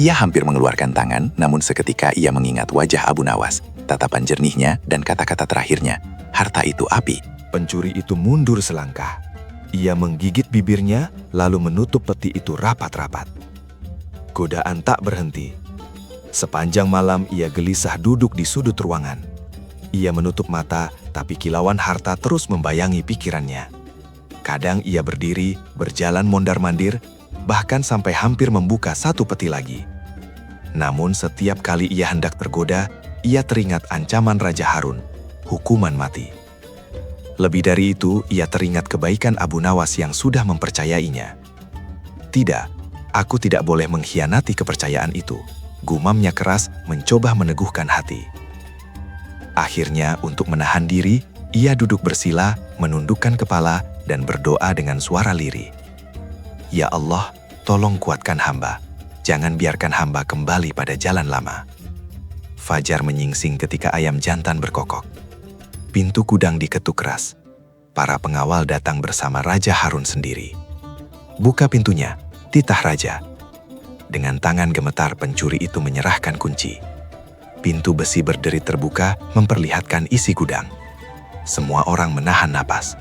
Ia hampir mengeluarkan tangan, namun seketika ia mengingat wajah Abu Nawas, tatapan jernihnya, dan kata-kata terakhirnya, "Harta itu api." Pencuri itu mundur selangkah. Ia menggigit bibirnya, lalu menutup peti itu rapat-rapat. Godaan tak berhenti. Sepanjang malam ia gelisah duduk di sudut ruangan. Ia menutup mata, tapi kilauan harta terus membayangi pikirannya. Kadang ia berdiri, berjalan mondar-mandir, bahkan sampai hampir membuka 1 peti lagi. Namun setiap kali ia hendak tergoda, ia teringat ancaman Raja Harun, hukuman mati. Lebih dari itu, ia teringat kebaikan Abu Nawas yang sudah mempercayainya. "Tidak, aku tidak boleh mengkhianati kepercayaan itu," gumamnya keras, mencoba meneguhkan hati. Akhirnya, untuk menahan diri, ia duduk bersila, menundukkan kepala, dan berdoa dengan suara lirih. "Ya Allah, tolong kuatkan hamba. Jangan biarkan hamba kembali pada jalan lama." Fajar menyingsing ketika ayam jantan berkokok. Pintu gudang diketuk keras. Para pengawal datang bersama Raja Harun sendiri. "Buka pintunya," titah raja. Dengan tangan gemetar pencuri itu menyerahkan kunci. Pintu besi berderit terbuka memperlihatkan isi gudang. Semua orang menahan napas.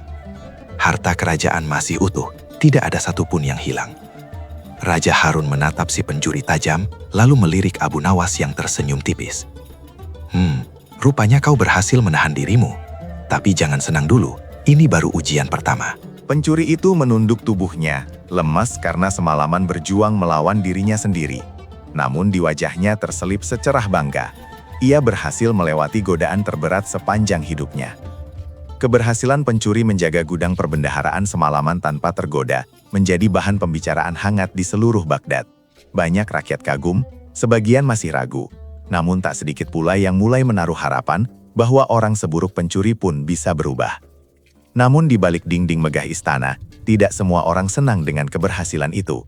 Harta kerajaan masih utuh, tidak ada satupun yang hilang. Raja Harun menatap si pencuri tajam, lalu melirik Abu Nawas yang tersenyum tipis. Rupanya kau berhasil menahan dirimu. Tapi jangan senang dulu, ini baru ujian pertama. Pencuri itu menunduk tubuhnya, lemas karena semalaman berjuang melawan dirinya sendiri. Namun di wajahnya terselip secerah bangga. Ia berhasil melewati godaan terberat sepanjang hidupnya. Keberhasilan pencuri menjaga gudang perbendaharaan semalaman tanpa tergoda menjadi bahan pembicaraan hangat di seluruh Baghdad. Banyak rakyat kagum, sebagian masih ragu. Namun tak sedikit pula yang mulai menaruh harapan bahwa orang seburuk pencuri pun bisa berubah. Namun di balik dinding megah istana, tidak semua orang senang dengan keberhasilan itu.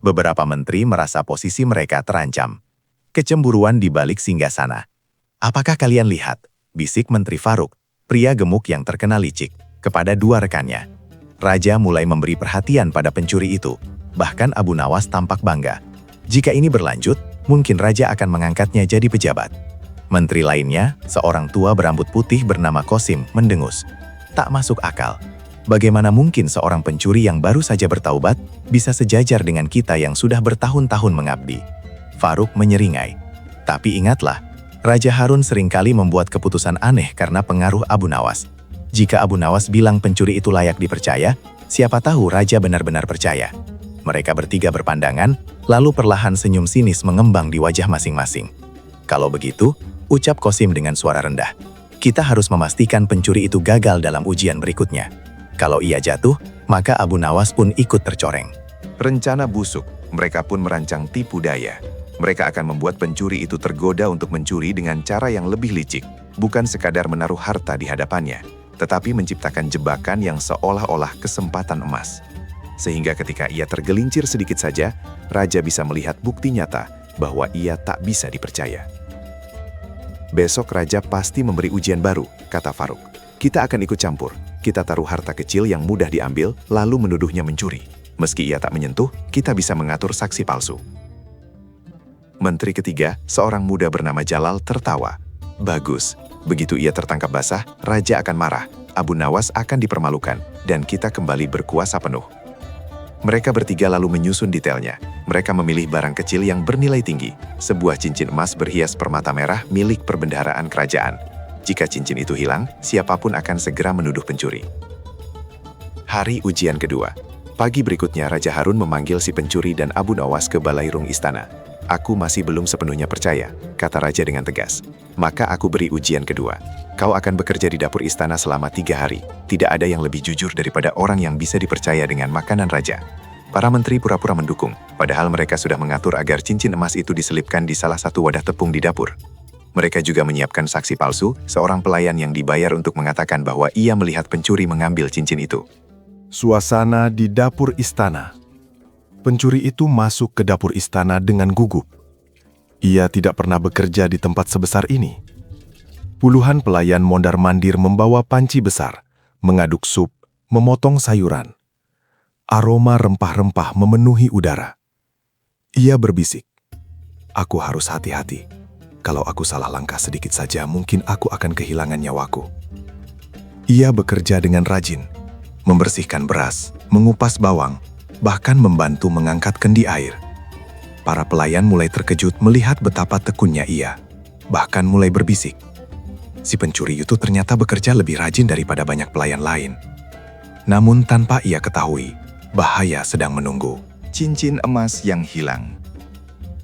Beberapa menteri merasa posisi mereka terancam. Kecemburuan di balik singgasana. "Apakah kalian lihat?" bisik Menteri Faruk, pria gemuk yang terkenal licik, kepada dua rekannya. Raja mulai memberi perhatian pada pencuri itu. Bahkan Abu Nawas tampak bangga. Jika ini berlanjut, mungkin Raja akan mengangkatnya jadi pejabat. Menteri lainnya, seorang tua berambut putih bernama Qasim, mendengus. Tak masuk akal. Bagaimana mungkin seorang pencuri yang baru saja bertaubat bisa sejajar dengan kita yang sudah bertahun-tahun mengabdi? Faruk menyeringai. Tapi ingatlah, Raja Harun seringkali membuat keputusan aneh karena pengaruh Abu Nawas. Jika Abu Nawas bilang pencuri itu layak dipercaya, siapa tahu Raja benar-benar percaya. Mereka bertiga berpandangan, lalu perlahan senyum sinis mengembang di wajah masing-masing. "Kalau begitu," ucap Qasim dengan suara rendah, "kita harus memastikan pencuri itu gagal dalam ujian berikutnya. Kalau ia jatuh, maka Abu Nawas pun ikut tercoreng." Rencana busuk, mereka pun merancang tipu daya. Mereka akan membuat pencuri itu tergoda untuk mencuri dengan cara yang lebih licik, bukan sekadar menaruh harta di hadapannya, tetapi menciptakan jebakan yang seolah-olah kesempatan emas. Sehingga ketika ia tergelincir sedikit saja, Raja bisa melihat bukti nyata bahwa ia tak bisa dipercaya. "Besok Raja pasti memberi ujian baru," kata Faruk. "Kita akan ikut campur. Kita taruh harta kecil yang mudah diambil, lalu menuduhnya mencuri. Meski ia tak menyentuh, kita bisa mengatur saksi palsu." Menteri ketiga, seorang muda bernama Jalal, tertawa. "Bagus. Begitu ia tertangkap basah, Raja akan marah. Abu Nawas akan dipermalukan, dan kita kembali berkuasa penuh." Mereka bertiga lalu menyusun detailnya. Mereka memilih barang kecil yang bernilai tinggi, sebuah cincin emas berhias permata merah milik perbendaharaan kerajaan. Jika cincin itu hilang, siapapun akan segera menuduh pencuri. Hari ujian kedua. Pagi berikutnya Raja Harun memanggil si pencuri dan Abu Nawas ke balairung istana. "Aku masih belum sepenuhnya percaya," kata Raja dengan tegas. "Maka aku beri ujian kedua. Kau akan bekerja di dapur istana selama 3 hari. Tidak ada yang lebih jujur daripada orang yang bisa dipercaya dengan makanan Raja." Para menteri pura-pura mendukung, padahal mereka sudah mengatur agar cincin emas itu diselipkan di salah satu wadah tepung di dapur. Mereka juga menyiapkan saksi palsu, seorang pelayan yang dibayar untuk mengatakan bahwa ia melihat pencuri mengambil cincin itu. Suasana di dapur istana. Pencuri itu masuk ke dapur istana dengan gugup. Ia tidak pernah bekerja di tempat sebesar ini. Puluhan pelayan mondar-mandir membawa panci besar, mengaduk sup, memotong sayuran. Aroma rempah-rempah memenuhi udara. Ia berbisik, "Aku harus hati-hati. Kalau aku salah langkah sedikit saja, mungkin aku akan kehilangan nyawaku." Ia bekerja dengan rajin, membersihkan beras, mengupas bawang, bahkan membantu mengangkat kendi air. Para pelayan mulai terkejut melihat betapa tekunnya ia, bahkan mulai berbisik, "Si pencuri itu ternyata bekerja lebih rajin daripada banyak pelayan lain." Namun tanpa ia ketahui, bahaya sedang menunggu. Cincin emas yang hilang.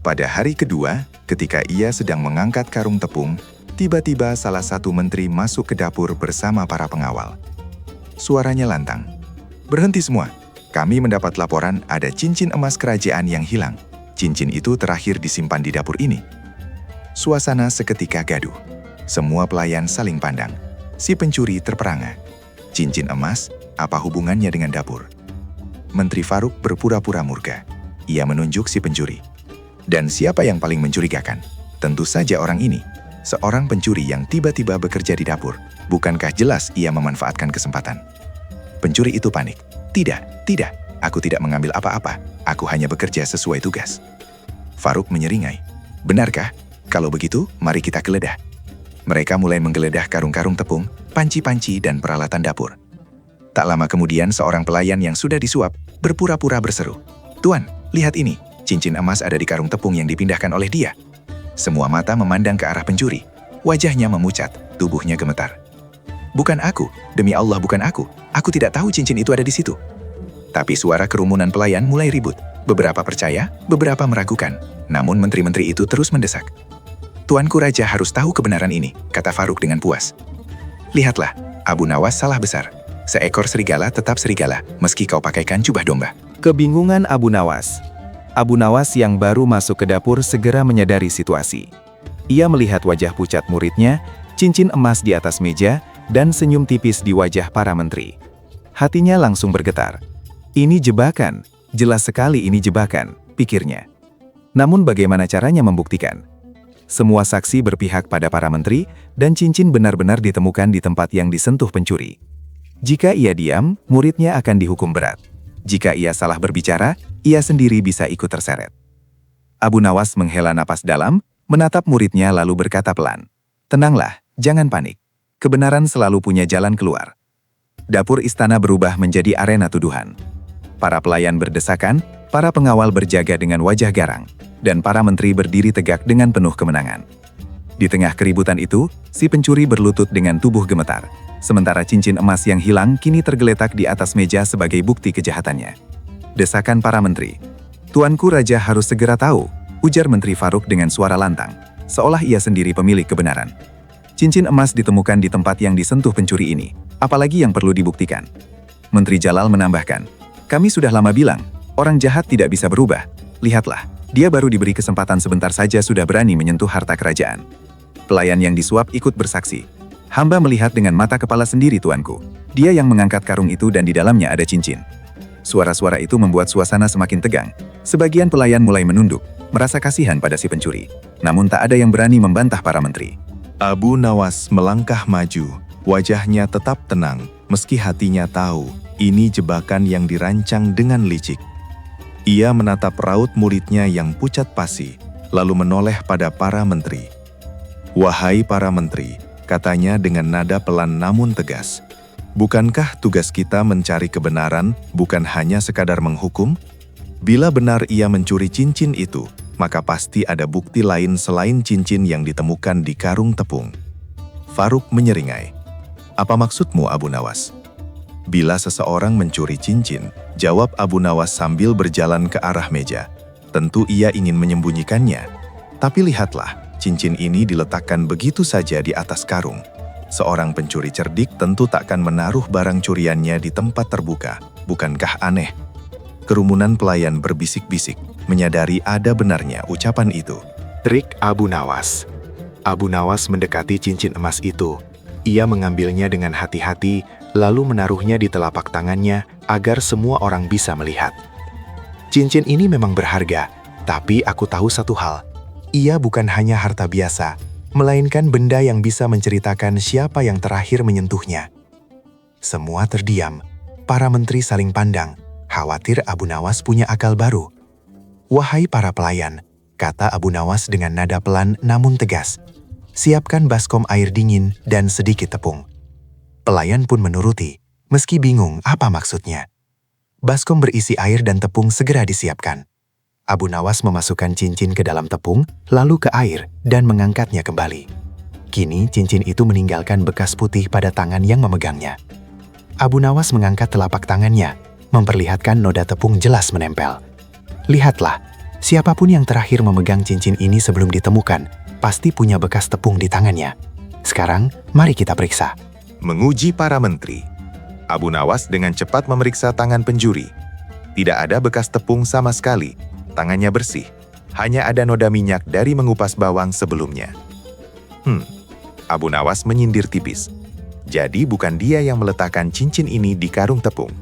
Pada hari kedua, ketika ia sedang mengangkat karung tepung, tiba-tiba salah satu menteri masuk ke dapur bersama para pengawal. Suaranya lantang. "Berhenti semua. Kami mendapat laporan ada cincin emas kerajaan yang hilang. Cincin itu terakhir disimpan di dapur ini." Suasana seketika gaduh. Semua pelayan saling pandang. Si pencuri terperangah. Cincin emas, apa hubungannya dengan dapur? Menteri Faruk berpura-pura murka. Ia menunjuk si pencuri. Dan siapa yang paling mencurigakan? Tentu saja orang ini. Seorang pencuri yang tiba-tiba bekerja di dapur. Bukankah jelas ia memanfaatkan kesempatan? Pencuri itu panik. Tidak, aku tidak mengambil apa-apa. Aku hanya bekerja sesuai tugas." Faruk menyeringai. Benarkah? Kalau begitu, mari kita geledah. Mereka mulai menggeledah karung-karung tepung, panci-panci, dan peralatan dapur. Tak lama kemudian seorang pelayan yang sudah disuap berpura-pura berseru. Tuan, lihat ini, cincin emas ada di karung tepung yang dipindahkan oleh dia. Semua mata memandang ke arah pencuri. Wajahnya memucat, tubuhnya gemetar. Bukan aku, demi Allah bukan aku. Aku tidak tahu cincin itu ada di situ. Tapi suara kerumunan pelayan mulai ribut. Beberapa percaya, beberapa meragukan. Namun menteri-menteri itu terus mendesak. Tuanku Raja harus tahu kebenaran ini, kata Faruk dengan puas. Lihatlah, Abu Nawas salah besar. Seekor serigala tetap serigala, meski kau pakaikan jubah domba. Kebingungan Abu Nawas. Abu Nawas yang baru masuk ke dapur segera menyadari situasi. Ia melihat wajah pucat muridnya, cincin emas di atas meja, dan senyum tipis di wajah para menteri. Hatinya langsung bergetar. Ini jebakan, jelas sekali ini jebakan, pikirnya. Namun bagaimana caranya membuktikan? Semua saksi berpihak pada para menteri, dan cincin benar-benar ditemukan di tempat yang disentuh pencuri. Jika ia diam, muridnya akan dihukum berat. Jika ia salah berbicara, ia sendiri bisa ikut terseret. Abu Nawas menghela napas dalam, menatap muridnya lalu berkata pelan. Tenanglah, jangan panik. Kebenaran selalu punya jalan keluar. Dapur istana berubah menjadi arena tuduhan. Para pelayan berdesakan, para pengawal berjaga dengan wajah garang, dan para menteri berdiri tegak dengan penuh kemenangan. Di tengah keributan itu, si pencuri berlutut dengan tubuh gemetar. Sementara cincin emas yang hilang kini tergeletak di atas meja sebagai bukti kejahatannya. Desakan para menteri. Tuanku Raja harus segera tahu, ujar Menteri Faruk dengan suara lantang, seolah ia sendiri pemilik kebenaran. Cincin emas ditemukan di tempat yang disentuh pencuri ini, apalagi yang perlu dibuktikan. Menteri Jalal menambahkan, kami sudah lama bilang, orang jahat tidak bisa berubah. Lihatlah, dia baru diberi kesempatan sebentar saja sudah berani menyentuh harta kerajaan. Pelayan yang disuap ikut bersaksi. Hamba melihat dengan mata kepala sendiri tuanku. Dia yang mengangkat karung itu dan di dalamnya ada cincin. Suara-suara itu membuat suasana semakin tegang. Sebagian pelayan mulai menunduk, merasa kasihan pada si pencuri. Namun tak ada yang berani membantah para menteri. Abu Nawas melangkah maju, wajahnya tetap tenang, meski hatinya tahu ini jebakan yang dirancang dengan licik. Ia menatap raut muridnya yang pucat pasi, lalu menoleh pada para menteri. Wahai para menteri, katanya dengan nada pelan namun tegas. Bukankah tugas kita mencari kebenaran, bukan hanya sekadar menghukum? Bila benar ia mencuri cincin itu, maka pasti ada bukti lain selain cincin yang ditemukan di karung tepung. Faruk menyeringai. Apa maksudmu, Abu Nawas? Bila seseorang mencuri cincin, jawab Abu Nawas sambil berjalan ke arah meja. Tentu ia ingin menyembunyikannya. Tapi lihatlah, cincin ini diletakkan begitu saja di atas karung. Seorang pencuri cerdik tentu takkan menaruh barang curiannya di tempat terbuka. Bukankah aneh? Kerumunan pelayan berbisik-bisik, menyadari ada benarnya ucapan itu. Trik Abu Nawas. Abu Nawas mendekati cincin emas itu. Ia mengambilnya dengan hati-hati, lalu menaruhnya di telapak tangannya agar semua orang bisa melihat. Cincin ini memang berharga, tapi aku tahu satu hal. Ia bukan hanya harta biasa, melainkan benda yang bisa menceritakan siapa yang terakhir menyentuhnya. Semua terdiam. Para menteri saling pandang, khawatir Abu Nawas punya akal baru. Wahai para pelayan, kata Abu Nawas dengan nada pelan namun tegas, siapkan baskom air dingin dan sedikit tepung. Pelayan pun menuruti, meski bingung apa maksudnya. Baskom berisi air dan tepung segera disiapkan. Abu Nawas memasukkan cincin ke dalam tepung, lalu ke air, dan mengangkatnya kembali. Kini cincin itu meninggalkan bekas putih pada tangan yang memegangnya. Abu Nawas mengangkat telapak tangannya, memperlihatkan noda tepung jelas menempel. Lihatlah, siapapun yang terakhir memegang cincin ini sebelum ditemukan, pasti punya bekas tepung di tangannya. Sekarang, mari kita periksa. Menguji para menteri. Abu Nawas dengan cepat memeriksa tangan pencuri. Tidak ada bekas tepung sama sekali. Tangannya bersih. Hanya ada noda minyak dari mengupas bawang sebelumnya. Abu Nawas menyindir tipis. Jadi bukan dia yang meletakkan cincin ini di karung tepung.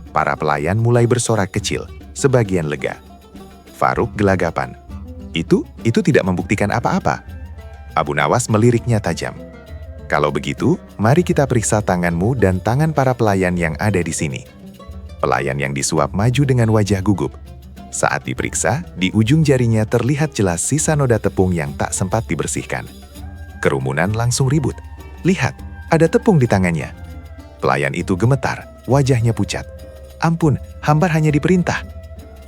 Para pelayan mulai bersorak kecil, sebagian lega. Faruk gelagapan. Itu tidak membuktikan apa-apa. Abu Nawas meliriknya tajam. Kalau begitu, mari kita periksa tanganmu dan tangan para pelayan yang ada di sini. Pelayan yang disuap maju dengan wajah gugup. Saat diperiksa, di ujung jarinya terlihat jelas sisa noda tepung yang tak sempat dibersihkan. Kerumunan langsung ribut. Lihat, ada tepung di tangannya. Pelayan itu gemetar, wajahnya pucat. Ampun, hamba hanya diperintah.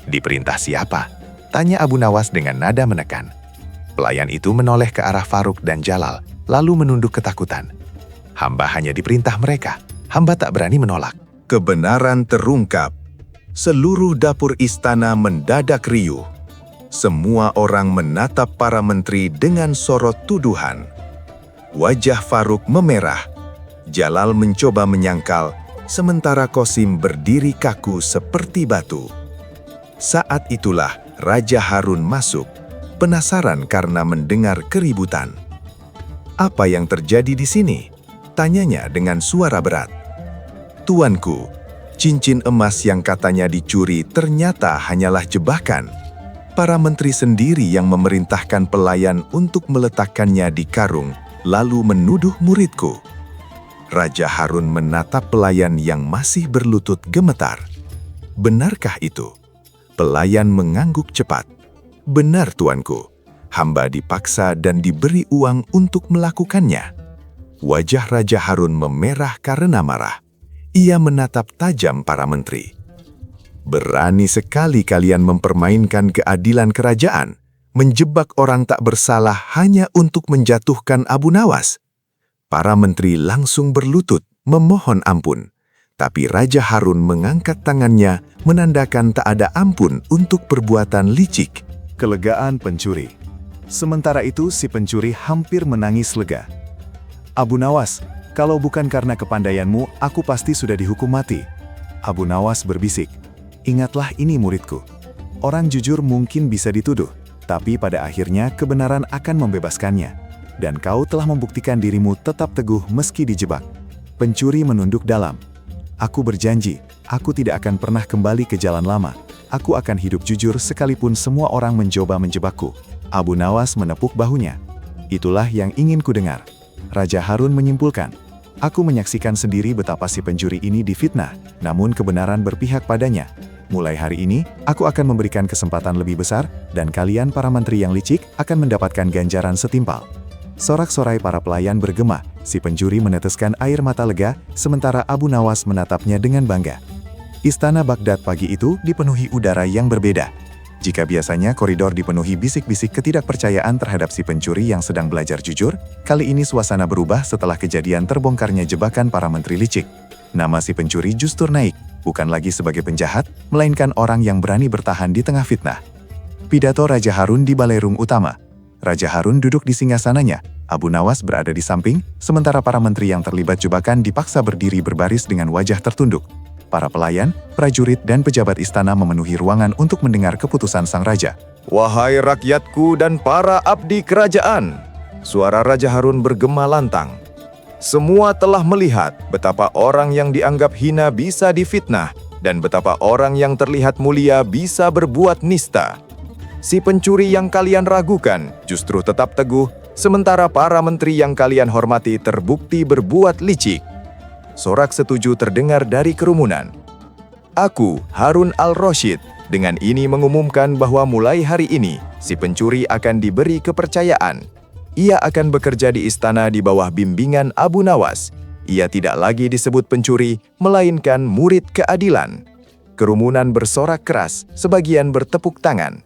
Diperintah siapa? Tanya Abu Nawas dengan nada menekan. Pelayan itu menoleh ke arah Faruk dan Jalal, lalu menunduk ketakutan. Hamba hanya diperintah mereka. Hamba tak berani menolak. Kebenaran terungkap. Seluruh dapur istana mendadak riuh. Semua orang menatap para menteri dengan sorot tuduhan. Wajah Faruk memerah. Jalal mencoba menyangkal, sementara Qasim berdiri kaku seperti batu. Saat itulah Raja Harun masuk, penasaran karena mendengar keributan. "Apa yang terjadi di sini?" tanyanya dengan suara berat. "Tuanku, cincin emas yang katanya dicuri ternyata hanyalah jebakan. Para menteri sendiri yang memerintahkan pelayan untuk meletakkannya di karung, lalu menuduh muridku." Raja Harun menatap pelayan yang masih berlutut gemetar. "Benarkah itu?" Pelayan mengangguk cepat. "Benar, tuanku. Hamba dipaksa dan diberi uang untuk melakukannya." Wajah Raja Harun memerah karena marah. Ia menatap tajam para menteri. "Berani sekali kalian mempermainkan keadilan kerajaan, menjebak orang tak bersalah hanya untuk menjatuhkan Abu Nawas." Para menteri langsung berlutut, memohon ampun. Tapi Raja Harun mengangkat tangannya, menandakan tak ada ampun untuk perbuatan licik. Kelegaan pencuri. Sementara itu si pencuri hampir menangis lega. "Abu Nawas, kalau bukan karena kepandaianmu, aku pasti sudah dihukum mati." Abu Nawas berbisik, "Ingatlah ini muridku. Orang jujur mungkin bisa dituduh, tapi pada akhirnya kebenaran akan membebaskannya. Dan kau telah membuktikan dirimu tetap teguh meski dijebak." Pencuri menunduk dalam. "Aku berjanji, aku tidak akan pernah kembali ke jalan lama. Aku akan hidup jujur sekalipun semua orang mencoba menjebakku." Abu Nawas menepuk bahunya. "Itulah yang ingin kudengar." Raja Harun menyimpulkan, "Aku menyaksikan sendiri betapa si pencuri ini difitnah, namun kebenaran berpihak padanya. Mulai hari ini, aku akan memberikan kesempatan lebih besar, dan kalian para menteri yang licik akan mendapatkan ganjaran setimpal." Sorak-sorai para pelayan bergema, si pencuri meneteskan air mata lega, sementara Abu Nawas menatapnya dengan bangga. Istana Baghdad pagi itu dipenuhi udara yang berbeda. Jika biasanya koridor dipenuhi bisik-bisik ketidakpercayaan terhadap si pencuri yang sedang belajar jujur, kali ini suasana berubah setelah kejadian terbongkarnya jebakan para menteri licik. Nama si pencuri justru naik, bukan lagi sebagai penjahat, melainkan orang yang berani bertahan di tengah fitnah. Pidato Raja Harun di Balerung Utama. Raja Harun duduk di singgasananya, Abu Nawas berada di samping, sementara para menteri yang terlibat jebakan dipaksa berdiri berbaris dengan wajah tertunduk. Para pelayan, prajurit, dan pejabat istana memenuhi ruangan untuk mendengar keputusan sang raja. "Wahai rakyatku dan para abdi kerajaan," suara Raja Harun bergema lantang. "Semua telah melihat betapa orang yang dianggap hina bisa difitnah, dan betapa orang yang terlihat mulia bisa berbuat nista. Si pencuri yang kalian ragukan justru tetap teguh, sementara para menteri yang kalian hormati terbukti berbuat licik." Sorak setuju terdengar dari kerumunan. "Aku, Harun al-Rasyid, dengan ini mengumumkan bahwa mulai hari ini, si pencuri akan diberi kepercayaan. Ia akan bekerja di istana di bawah bimbingan Abu Nawas. Ia tidak lagi disebut pencuri, melainkan murid keadilan." Kerumunan bersorak keras, sebagian bertepuk tangan.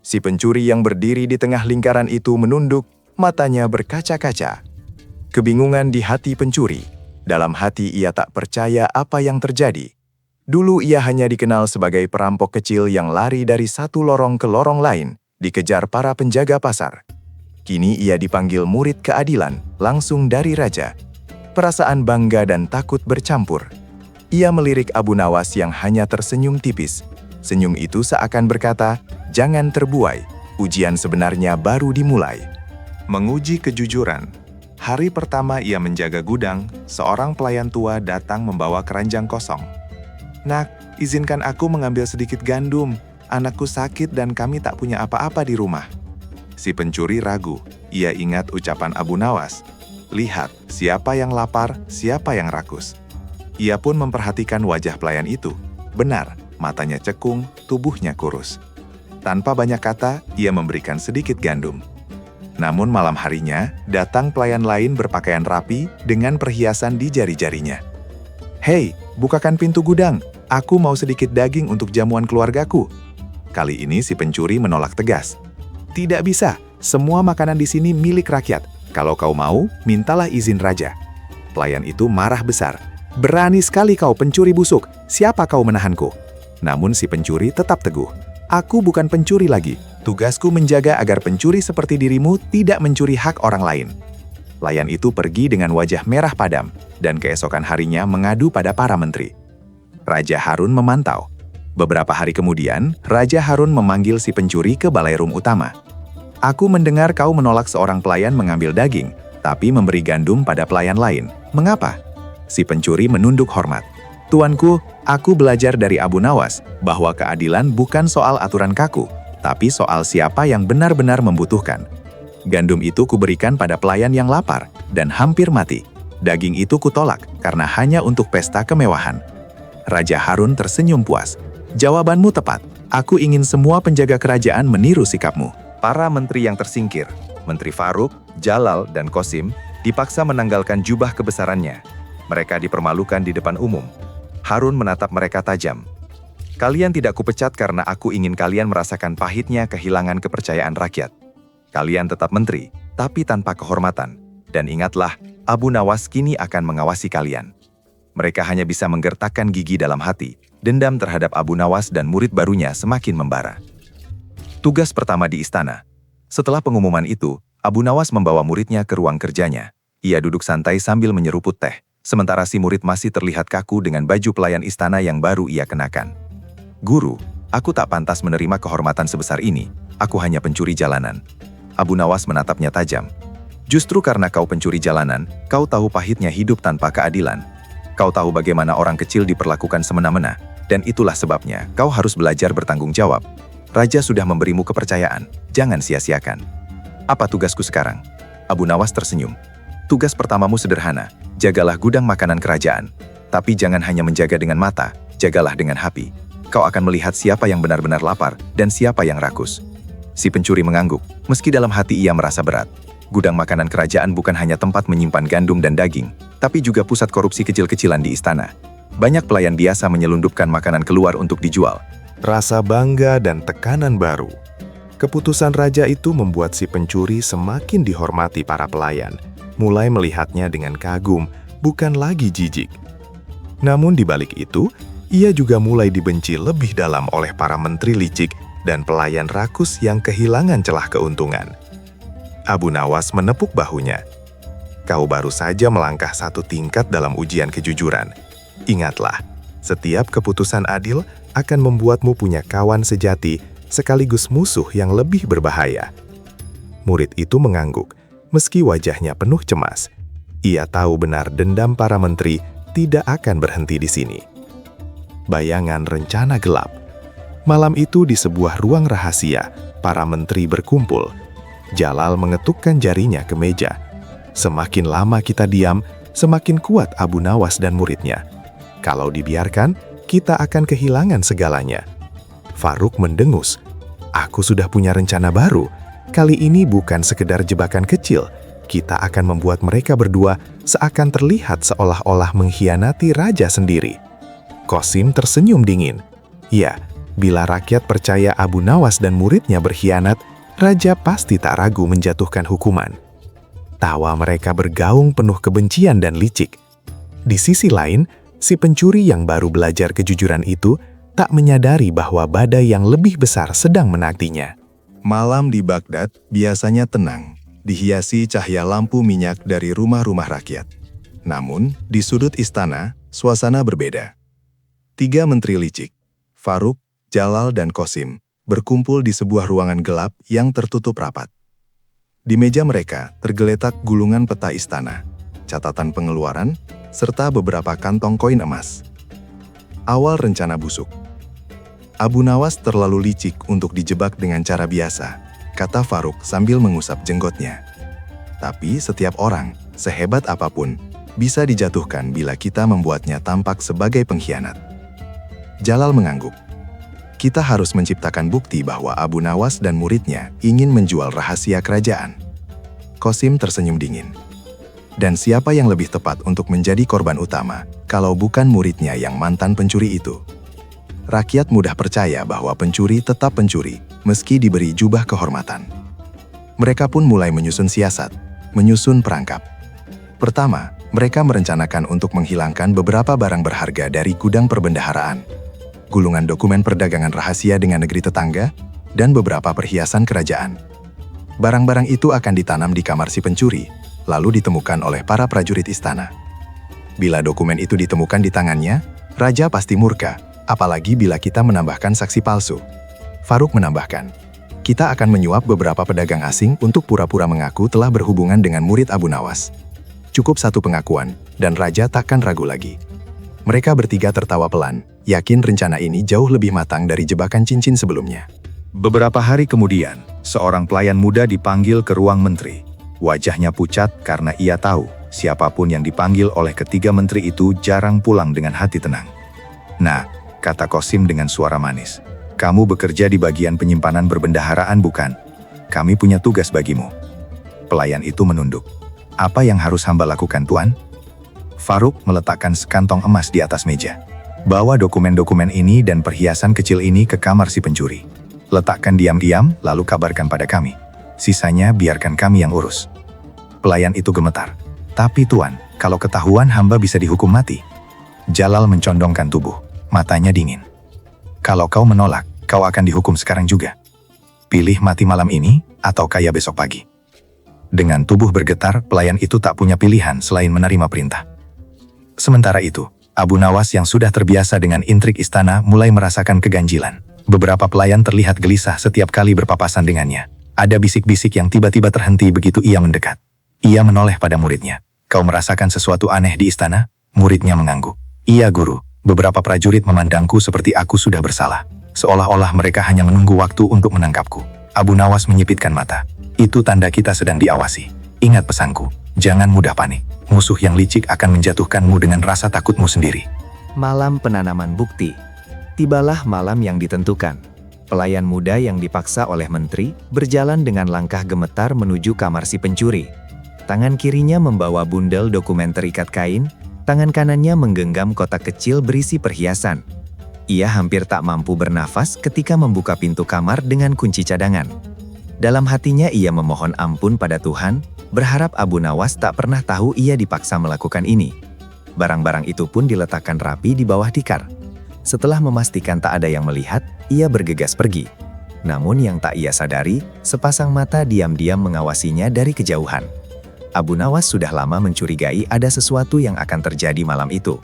Si pencuri yang berdiri di tengah lingkaran itu menunduk, matanya berkaca-kaca. Kebingungan di hati pencuri. Dalam hati ia tak percaya apa yang terjadi. Dulu ia hanya dikenal sebagai perampok kecil yang lari dari satu lorong ke lorong lain, dikejar para penjaga pasar. Kini ia dipanggil murid keadilan, langsung dari raja. Perasaan bangga dan takut bercampur. Ia melirik Abu Nawas yang hanya tersenyum tipis. Senyum itu seakan berkata, "Jangan terbuai, ujian sebenarnya baru dimulai." Menguji kejujuran. Hari pertama ia menjaga gudang, seorang pelayan tua datang membawa keranjang kosong. "Nak, izinkan aku mengambil sedikit gandum. Anakku sakit dan kami tak punya apa-apa di rumah." Si pencuri ragu. Ia ingat ucapan Abu Nawas. "Lihat, siapa yang lapar, siapa yang rakus." Ia pun memperhatikan wajah pelayan itu. Benar, matanya cekung, tubuhnya kurus. Tanpa banyak kata, ia memberikan sedikit gandum. Namun malam harinya, datang pelayan lain berpakaian rapi dengan perhiasan di jari-jarinya. "Hei, bukakan pintu gudang. Aku mau sedikit daging untuk jamuan keluargaku." Kali ini si pencuri menolak tegas. "Tidak bisa, semua makanan di sini milik rakyat. Kalau kau mau, mintalah izin raja." Pelayan itu marah besar. "Berani sekali kau pencuri busuk, siapa kau menahanku?" Namun si pencuri tetap teguh. "Aku bukan pencuri lagi. Tugasku menjaga agar pencuri seperti dirimu tidak mencuri hak orang lain." Pelayan itu pergi dengan wajah merah padam, dan keesokan harinya mengadu pada para menteri. Raja Harun memantau. Beberapa hari kemudian, Raja Harun memanggil si pencuri ke balai rum utama. "Aku mendengar kau menolak seorang pelayan mengambil daging, tapi memberi gandum pada pelayan lain. Mengapa?" Si pencuri menunduk hormat. "Tuanku, aku belajar dari Abu Nawas bahwa keadilan bukan soal aturan kaku, tapi soal siapa yang benar-benar membutuhkan. Gandum itu kuberikan pada pelayan yang lapar dan hampir mati. Daging itu kutolak karena hanya untuk pesta kemewahan." Raja Harun tersenyum puas. "Jawabanmu tepat. Aku ingin semua penjaga kerajaan meniru sikapmu." Para menteri yang tersingkir, Menteri Faruk, Jalal, dan Qasim, dipaksa menanggalkan jubah kebesarannya. Mereka dipermalukan di depan umum. Harun menatap mereka tajam. "Kalian tidak kupecat karena aku ingin kalian merasakan pahitnya kehilangan kepercayaan rakyat. Kalian tetap menteri, tapi tanpa kehormatan. Dan ingatlah, Abu Nawas kini akan mengawasi kalian." Mereka hanya bisa menggertakkan gigi dalam hati. Dendam terhadap Abu Nawas dan murid barunya semakin membara. Tugas pertama di istana. Setelah pengumuman itu, Abu Nawas membawa muridnya ke ruang kerjanya. Ia duduk santai sambil menyeruput teh. Sementara si murid masih terlihat kaku dengan baju pelayan istana yang baru ia kenakan. "Guru, aku tak pantas menerima kehormatan sebesar ini. Aku hanya pencuri jalanan." Abu Nawas menatapnya tajam. "Justru karena kau pencuri jalanan, kau tahu pahitnya hidup tanpa keadilan. Kau tahu bagaimana orang kecil diperlakukan semena-mena, dan itulah sebabnya kau harus belajar bertanggung jawab. Raja sudah memberimu kepercayaan, jangan sia-siakan." "Apa tugasku sekarang?" Abu Nawas tersenyum. "Tugas pertamamu sederhana. Jagalah gudang makanan kerajaan. Tapi jangan hanya menjaga dengan mata, jagalah dengan hati. Kau akan melihat siapa yang benar-benar lapar dan siapa yang rakus." Si pencuri mengangguk, meski dalam hati ia merasa berat. Gudang makanan kerajaan bukan hanya tempat menyimpan gandum dan daging, tapi juga pusat korupsi kecil-kecilan di istana. Banyak pelayan biasa menyelundupkan makanan keluar untuk dijual. Rasa bangga dan tekanan baru. Keputusan raja itu membuat si pencuri semakin dihormati para pelayan, mulai melihatnya dengan kagum, bukan lagi jijik. Namun di balik itu, ia juga mulai dibenci lebih dalam oleh para menteri licik dan pelayan rakus yang kehilangan celah keuntungan. Abu Nawas menepuk bahunya. "Kau baru saja melangkah satu tingkat dalam ujian kejujuran. Ingatlah, setiap keputusan adil akan membuatmu punya kawan sejati sekaligus musuh yang lebih berbahaya." Murid itu mengangguk, meski wajahnya penuh cemas. Ia tahu benar dendam para menteri tidak akan berhenti di sini. Bayangan rencana gelap. Malam itu di sebuah ruang rahasia, para menteri berkumpul. Jalal mengetukkan jarinya ke meja. Semakin lama kita diam, semakin kuat Abu Nawas dan muridnya. Kalau dibiarkan, kita akan kehilangan segalanya. Faruk mendengus. "Aku sudah punya rencana baru. Kali ini bukan sekedar jebakan kecil. Kita akan membuat mereka berdua seakan terlihat seolah-olah mengkhianati raja sendiri." Qasim tersenyum dingin. Ya, bila rakyat percaya Abu Nawas dan muridnya berkhianat, raja pasti tak ragu menjatuhkan hukuman. Tawa mereka bergaung penuh kebencian dan licik. Di sisi lain, si pencuri yang baru belajar kejujuran itu tak menyadari bahwa badai yang lebih besar sedang menantinya. Malam di Baghdad biasanya tenang, dihiasi cahaya lampu minyak dari rumah-rumah rakyat. Namun, di sudut istana, suasana berbeda. 3 menteri licik, Faruk, Jalal, dan Qasim, berkumpul di sebuah ruangan gelap yang tertutup rapat. Di meja mereka tergeletak gulungan peta istana, catatan pengeluaran, serta beberapa kantong koin emas. Awal rencana busuk. Abu Nawas terlalu licik untuk dijebak dengan cara biasa, kata Faruk sambil mengusap jenggotnya. Tapi setiap orang, sehebat apapun, bisa dijatuhkan bila kita membuatnya tampak sebagai pengkhianat. Jalal mengangguk. Kita harus menciptakan bukti bahwa Abu Nawas dan muridnya ingin menjual rahasia kerajaan. Qasim tersenyum dingin. Dan siapa yang lebih tepat untuk menjadi korban utama kalau bukan muridnya yang mantan pencuri itu? Rakyat mudah percaya bahwa pencuri tetap pencuri meski diberi jubah kehormatan. Mereka pun mulai menyusun siasat, menyusun perangkap. Pertama, mereka merencanakan untuk menghilangkan beberapa barang berharga dari gudang perbendaharaan, gulungan dokumen perdagangan rahasia dengan negeri tetangga, dan beberapa perhiasan kerajaan. Barang-barang itu akan ditanam di kamar si pencuri, lalu ditemukan oleh para prajurit istana. Bila dokumen itu ditemukan di tangannya, raja pasti murka, apalagi bila kita menambahkan saksi palsu. Faruk menambahkan, kita akan menyuap beberapa pedagang asing untuk pura-pura mengaku telah berhubungan dengan murid Abu Nawas. Cukup satu pengakuan, dan raja takkan ragu lagi. Mereka bertiga tertawa pelan, yakin rencana ini jauh lebih matang dari jebakan cincin sebelumnya. Beberapa hari kemudian, seorang pelayan muda dipanggil ke ruang menteri. Wajahnya pucat karena ia tahu siapapun yang dipanggil oleh ketiga menteri itu jarang pulang dengan hati tenang. Nah, kata Qasim dengan suara manis, kamu bekerja di bagian penyimpanan berbendaharaan bukan? Kami punya tugas bagimu. Pelayan itu menunduk. Apa yang harus hamba lakukan, Tuan? Faruk meletakkan sekantong emas di atas meja. Bawa dokumen-dokumen ini dan perhiasan kecil ini ke kamar si pencuri. Letakkan diam-diam, lalu kabarkan pada kami. Sisanya biarkan kami yang urus. Pelayan itu gemetar. Tapi Tuan, kalau ketahuan hamba bisa dihukum mati. Jalal mencondongkan tubuh, matanya dingin. Kalau kau menolak, kau akan dihukum sekarang juga. Pilih mati malam ini, atau kaya besok pagi. Dengan tubuh bergetar, pelayan itu tak punya pilihan selain menerima perintah. Sementara itu, Abu Nawas yang sudah terbiasa dengan intrik istana mulai merasakan keganjilan. Beberapa pelayan terlihat gelisah setiap kali berpapasan dengannya. Ada bisik-bisik yang tiba-tiba terhenti begitu ia mendekat. Ia menoleh pada muridnya. Kau merasakan sesuatu aneh di istana? Muridnya mengangguk. Iya guru, beberapa prajurit memandangku seperti aku sudah bersalah. Seolah-olah mereka hanya menunggu waktu untuk menangkapku. Abu Nawas menyipitkan mata. Itu tanda kita sedang diawasi. Ingat pesanku, jangan mudah panik. Musuh yang licik akan menjatuhkanmu dengan rasa takutmu sendiri. Malam penanaman bukti. Tibalah malam yang ditentukan. Pelayan muda yang dipaksa oleh menteri berjalan dengan langkah gemetar menuju kamar si pencuri. Tangan kirinya membawa bundel dokumen terikat kain, tangan kanannya menggenggam kotak kecil berisi perhiasan. Ia hampir tak mampu bernafas ketika membuka pintu kamar dengan kunci cadangan. Dalam hatinya ia memohon ampun pada Tuhan, berharap Abu Nawas tak pernah tahu ia dipaksa melakukan ini. Barang-barang itu pun diletakkan rapi di bawah tikar. Setelah memastikan tak ada yang melihat, ia bergegas pergi. Namun yang tak ia sadari, sepasang mata diam-diam mengawasinya dari kejauhan. Abu Nawas sudah lama mencurigai ada sesuatu yang akan terjadi malam itu.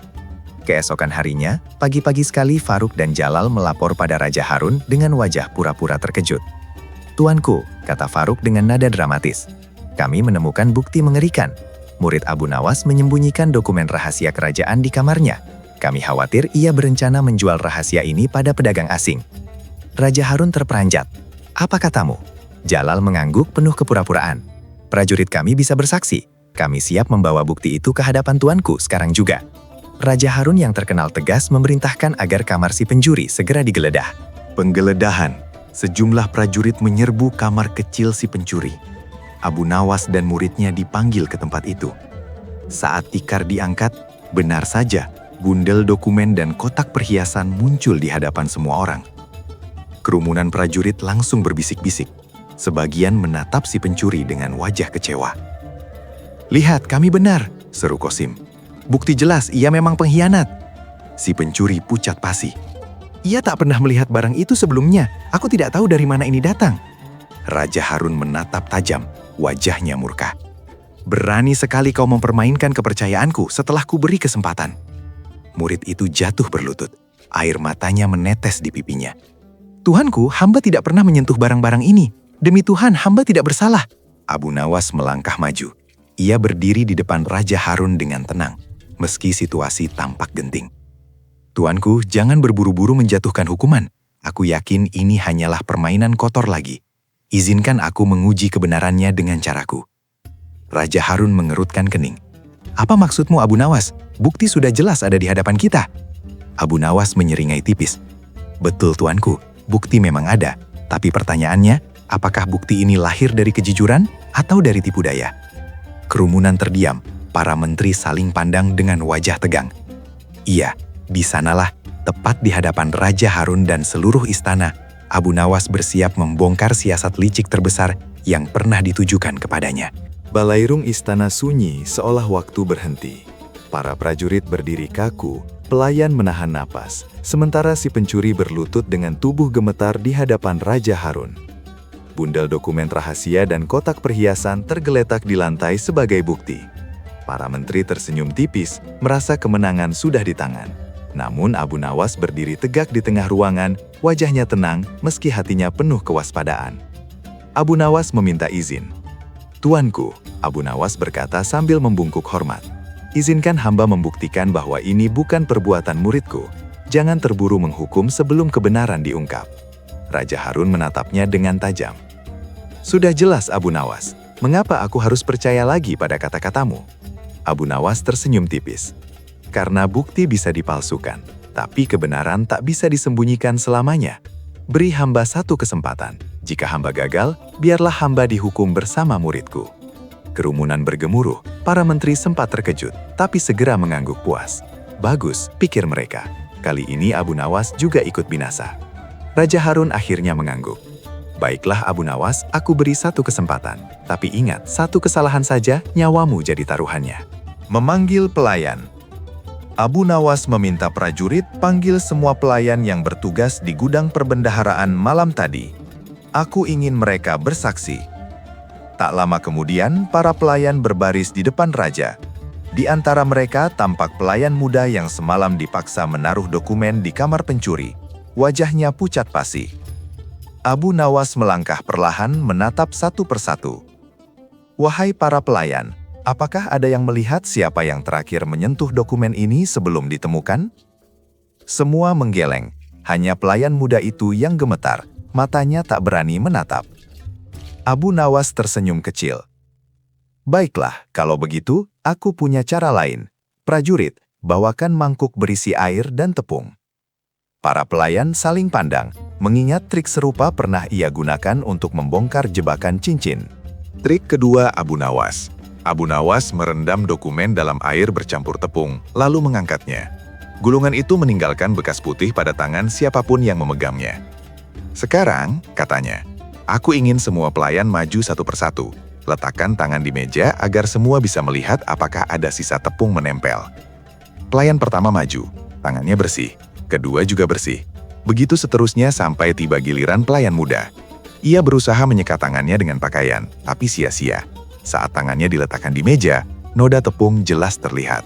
Keesokan harinya, pagi-pagi sekali Faruk dan Jalal melapor pada Raja Harun dengan wajah pura-pura terkejut. Tuanku, kata Faruk dengan nada dramatis. Kami menemukan bukti mengerikan. Murid Abu Nawas menyembunyikan dokumen rahasia kerajaan di kamarnya. Kami khawatir ia berencana menjual rahasia ini pada pedagang asing. Raja Harun terperanjat. Apa katamu? Jalal mengangguk penuh kepura-puraan. Prajurit kami bisa bersaksi. Kami siap membawa bukti itu ke hadapan tuanku sekarang juga. Raja Harun yang terkenal tegas memerintahkan agar kamar si pencuri segera digeledah. Penggeledahan. Sejumlah prajurit menyerbu kamar kecil si pencuri. Abu Nawas dan muridnya dipanggil ke tempat itu. Saat tikar diangkat, benar saja, bundel dokumen dan kotak perhiasan muncul di hadapan semua orang. Kerumunan prajurit langsung berbisik-bisik. Sebagian menatap si pencuri dengan wajah kecewa. Lihat, kami benar, seru Qasim. Bukti jelas, ia memang pengkhianat. Si pencuri pucat pasi. Ia tak pernah melihat barang itu sebelumnya. Aku tidak tahu dari mana ini datang. Raja Harun menatap tajam, wajahnya murka. Berani sekali kau mempermainkan kepercayaanku setelah ku beri kesempatan. Murid itu jatuh berlutut. Air matanya menetes di pipinya. Tuhanku, hamba tidak pernah menyentuh barang-barang ini. Demi Tuhan, hamba tidak bersalah. Abu Nawas melangkah maju. Ia berdiri di depan Raja Harun dengan tenang, meski situasi tampak genting. Tuanku, jangan berburu-buru menjatuhkan hukuman. Aku yakin ini hanyalah permainan kotor lagi. Izinkan aku menguji kebenarannya dengan caraku. Raja Harun mengerutkan kening. Apa maksudmu, Abu Nawas? Bukti sudah jelas ada di hadapan kita. Abu Nawas menyeringai tipis. Betul tuanku, bukti memang ada. Tapi pertanyaannya, apakah bukti ini lahir dari kejujuran atau dari tipu daya? Kerumunan terdiam, para menteri saling pandang dengan wajah tegang. Iya, di sanalah, tepat di hadapan Raja Harun dan seluruh istana, Abu Nawas bersiap membongkar siasat licik terbesar yang pernah ditujukan kepadanya. Balairung istana sunyi seolah waktu berhenti. Para prajurit berdiri kaku, pelayan menahan napas, sementara si pencuri berlutut dengan tubuh gemetar di hadapan Raja Harun. Bundel dokumen rahasia dan kotak perhiasan tergeletak di lantai sebagai bukti. Para menteri tersenyum tipis, merasa kemenangan sudah di tangan. Namun Abu Nawas berdiri tegak di tengah ruangan, wajahnya tenang meski hatinya penuh kewaspadaan. Abu Nawas meminta izin. "Tuanku," Abu Nawas berkata sambil membungkuk hormat. "Izinkan hamba membuktikan bahwa ini bukan perbuatan muridku. Jangan terburu menghukum sebelum kebenaran diungkap." Raja Harun menatapnya dengan tajam. "Sudah jelas Abu Nawas, mengapa aku harus percaya lagi pada kata-katamu?" Abu Nawas tersenyum tipis. "Karena bukti bisa dipalsukan, tapi kebenaran tak bisa disembunyikan selamanya. Beri hamba satu kesempatan. Jika hamba gagal, biarlah hamba dihukum bersama muridku." Kerumunan bergemuruh, para menteri sempat terkejut, tapi segera mengangguk puas. Bagus, pikir mereka. Kali ini Abu Nawas juga ikut binasa. Raja Harun akhirnya mengangguk. "Baiklah Abu Nawas, aku beri satu kesempatan. Tapi ingat, satu kesalahan saja, nyawamu jadi taruhannya." Memanggil pelayan. Abu Nawas meminta prajurit panggil semua pelayan yang bertugas di gudang perbendaharaan malam tadi. "Aku ingin mereka bersaksi." Tak lama kemudian, para pelayan berbaris di depan raja. Di antara mereka tampak pelayan muda yang semalam dipaksa menaruh dokumen di kamar pencuri. Wajahnya pucat pasi. Abu Nawas melangkah perlahan menatap satu persatu. "Wahai para pelayan, apakah ada yang melihat siapa yang terakhir menyentuh dokumen ini sebelum ditemukan?" Semua menggeleng, hanya pelayan muda itu yang gemetar, matanya tak berani menatap. Abu Nawas tersenyum kecil. "Baiklah, kalau begitu, aku punya cara lain. Prajurit, bawakan mangkuk berisi air dan tepung." Para pelayan saling pandang, mengingat trik serupa pernah ia gunakan untuk membongkar jebakan cincin. Trik kedua Abu Nawas. Abu Nawas merendam dokumen dalam air bercampur tepung, lalu mengangkatnya. Gulungan itu meninggalkan bekas putih pada tangan siapapun yang memegangnya. "Sekarang," katanya, "aku ingin semua pelayan maju satu persatu. Letakkan tangan di meja agar semua bisa melihat apakah ada sisa tepung menempel." Pelayan pertama maju, tangannya bersih. Kedua juga bersih. Begitu seterusnya sampai tiba giliran pelayan muda. Ia berusaha menyekat tangannya dengan pakaian, tapi sia-sia. Saat tangannya diletakkan di meja, noda tepung jelas terlihat.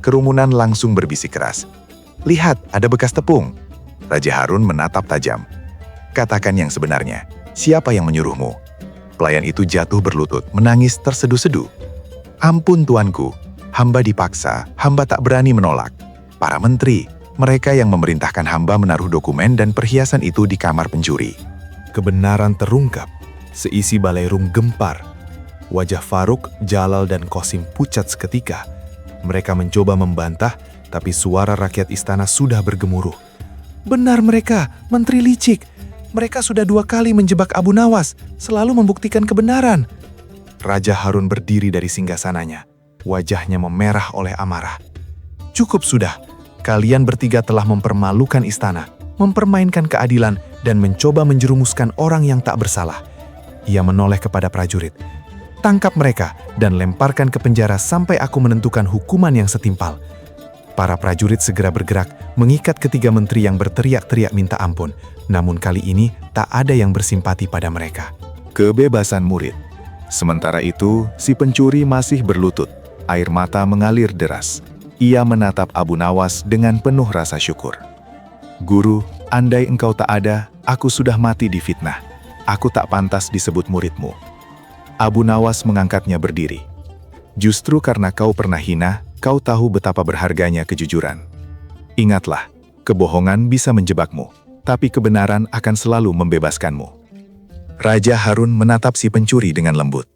Kerumunan langsung berbisik keras. "Lihat, ada bekas tepung." Raja Harun menatap tajam. "Katakan yang sebenarnya. Siapa yang menyuruhmu?" Pelayan itu jatuh berlutut, menangis terseduh-seduh. "Ampun tuanku, hamba dipaksa, hamba tak berani menolak. Para menteri, mereka yang memerintahkan hamba menaruh dokumen dan perhiasan itu di kamar pencuri." Kebenaran terungkap. Seisi balairung gempar. Wajah Faruk, Jalal, dan Qasim pucat seketika. Mereka mencoba membantah, tapi suara rakyat istana sudah bergemuruh. "Benar mereka, menteri licik. Mereka sudah 2 kali menjebak Abu Nawas, selalu membuktikan kebenaran." Raja Harun berdiri dari singgasananya. Wajahnya memerah oleh amarah. "Cukup sudah. Kalian bertiga telah mempermalukan istana, mempermainkan keadilan, dan mencoba menjerumuskan orang yang tak bersalah." Ia menoleh kepada prajurit. "Tangkap mereka dan lemparkan ke penjara sampai aku menentukan hukuman yang setimpal." Para prajurit segera bergerak, mengikat ketiga menteri yang berteriak-teriak minta ampun. Namun kali ini tak ada yang bersimpati pada mereka. Kebebasan murid. Sementara itu, si pencuri masih berlutut. Air mata mengalir deras. Ia menatap Abu Nawas dengan penuh rasa syukur. "Guru, andai engkau tak ada, aku sudah mati di fitnah. Aku tak pantas disebut muridmu." Abu Nawas mengangkatnya berdiri. "Justru karena kau pernah hina, kau tahu betapa berharganya kejujuran. Ingatlah, kebohongan bisa menjebakmu, tapi kebenaran akan selalu membebaskanmu." Raja Harun menatap si pencuri dengan lembut.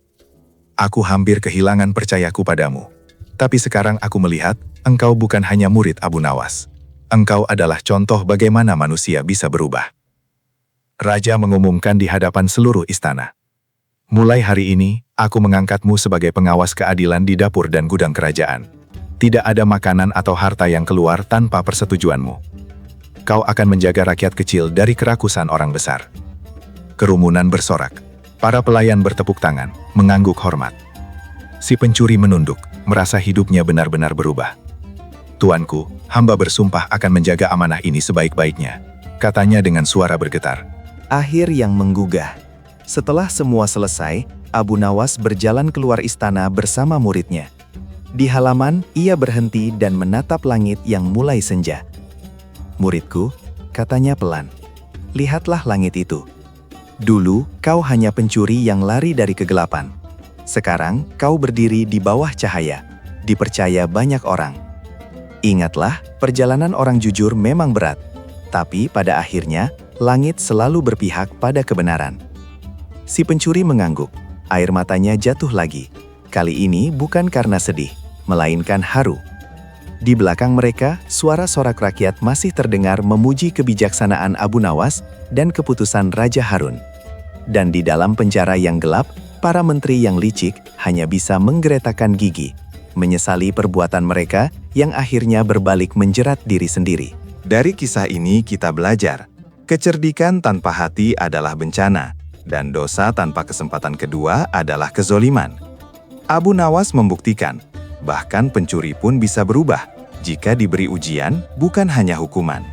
"Aku hampir kehilangan percayaku padamu. Tapi sekarang aku melihat, engkau bukan hanya murid Abu Nawas. Engkau adalah contoh bagaimana manusia bisa berubah. Raja mengumumkan di hadapan seluruh istana. Mulai hari ini, aku mengangkatmu sebagai pengawas keadilan di dapur dan gudang kerajaan. Tidak ada makanan atau harta yang keluar tanpa persetujuanmu. Kau akan menjaga rakyat kecil dari kerakusan orang besar. Kerumunan bersorak. Para pelayan bertepuk tangan, mengangguk hormat. Si pencuri menunduk, merasa hidupnya benar-benar berubah. Tuanku, hamba bersumpah akan menjaga amanah ini sebaik-baiknya, katanya dengan suara bergetar. Akhir yang menggugah. Setelah semua selesai, Abu Nawas berjalan keluar istana bersama muridnya. Di halaman, ia berhenti dan menatap langit yang mulai senja. Muridku, katanya pelan, lihatlah langit itu. Dulu, kau hanya pencuri yang lari dari kegelapan. Sekarang, kau berdiri di bawah cahaya, dipercaya banyak orang. Ingatlah, perjalanan orang jujur memang berat, tapi pada akhirnya, langit selalu berpihak pada kebenaran. Si pencuri mengangguk, air matanya jatuh lagi. Kali ini bukan karena sedih, melainkan haru. Di belakang mereka, suara sorak rakyat masih terdengar memuji kebijaksanaan Abu Nawas dan keputusan Raja Harun. Dan di dalam penjara yang gelap, para menteri yang licik hanya bisa menggeretakkan gigi, menyesali perbuatan mereka yang akhirnya berbalik menjerat diri sendiri. Dari kisah ini kita belajar, kecerdikan tanpa hati adalah bencana, dan dosa tanpa kesempatan kedua adalah kezoliman. Abu Nawas membuktikan, bahkan pencuri pun bisa berubah jika diberi ujian, bukan hanya hukuman.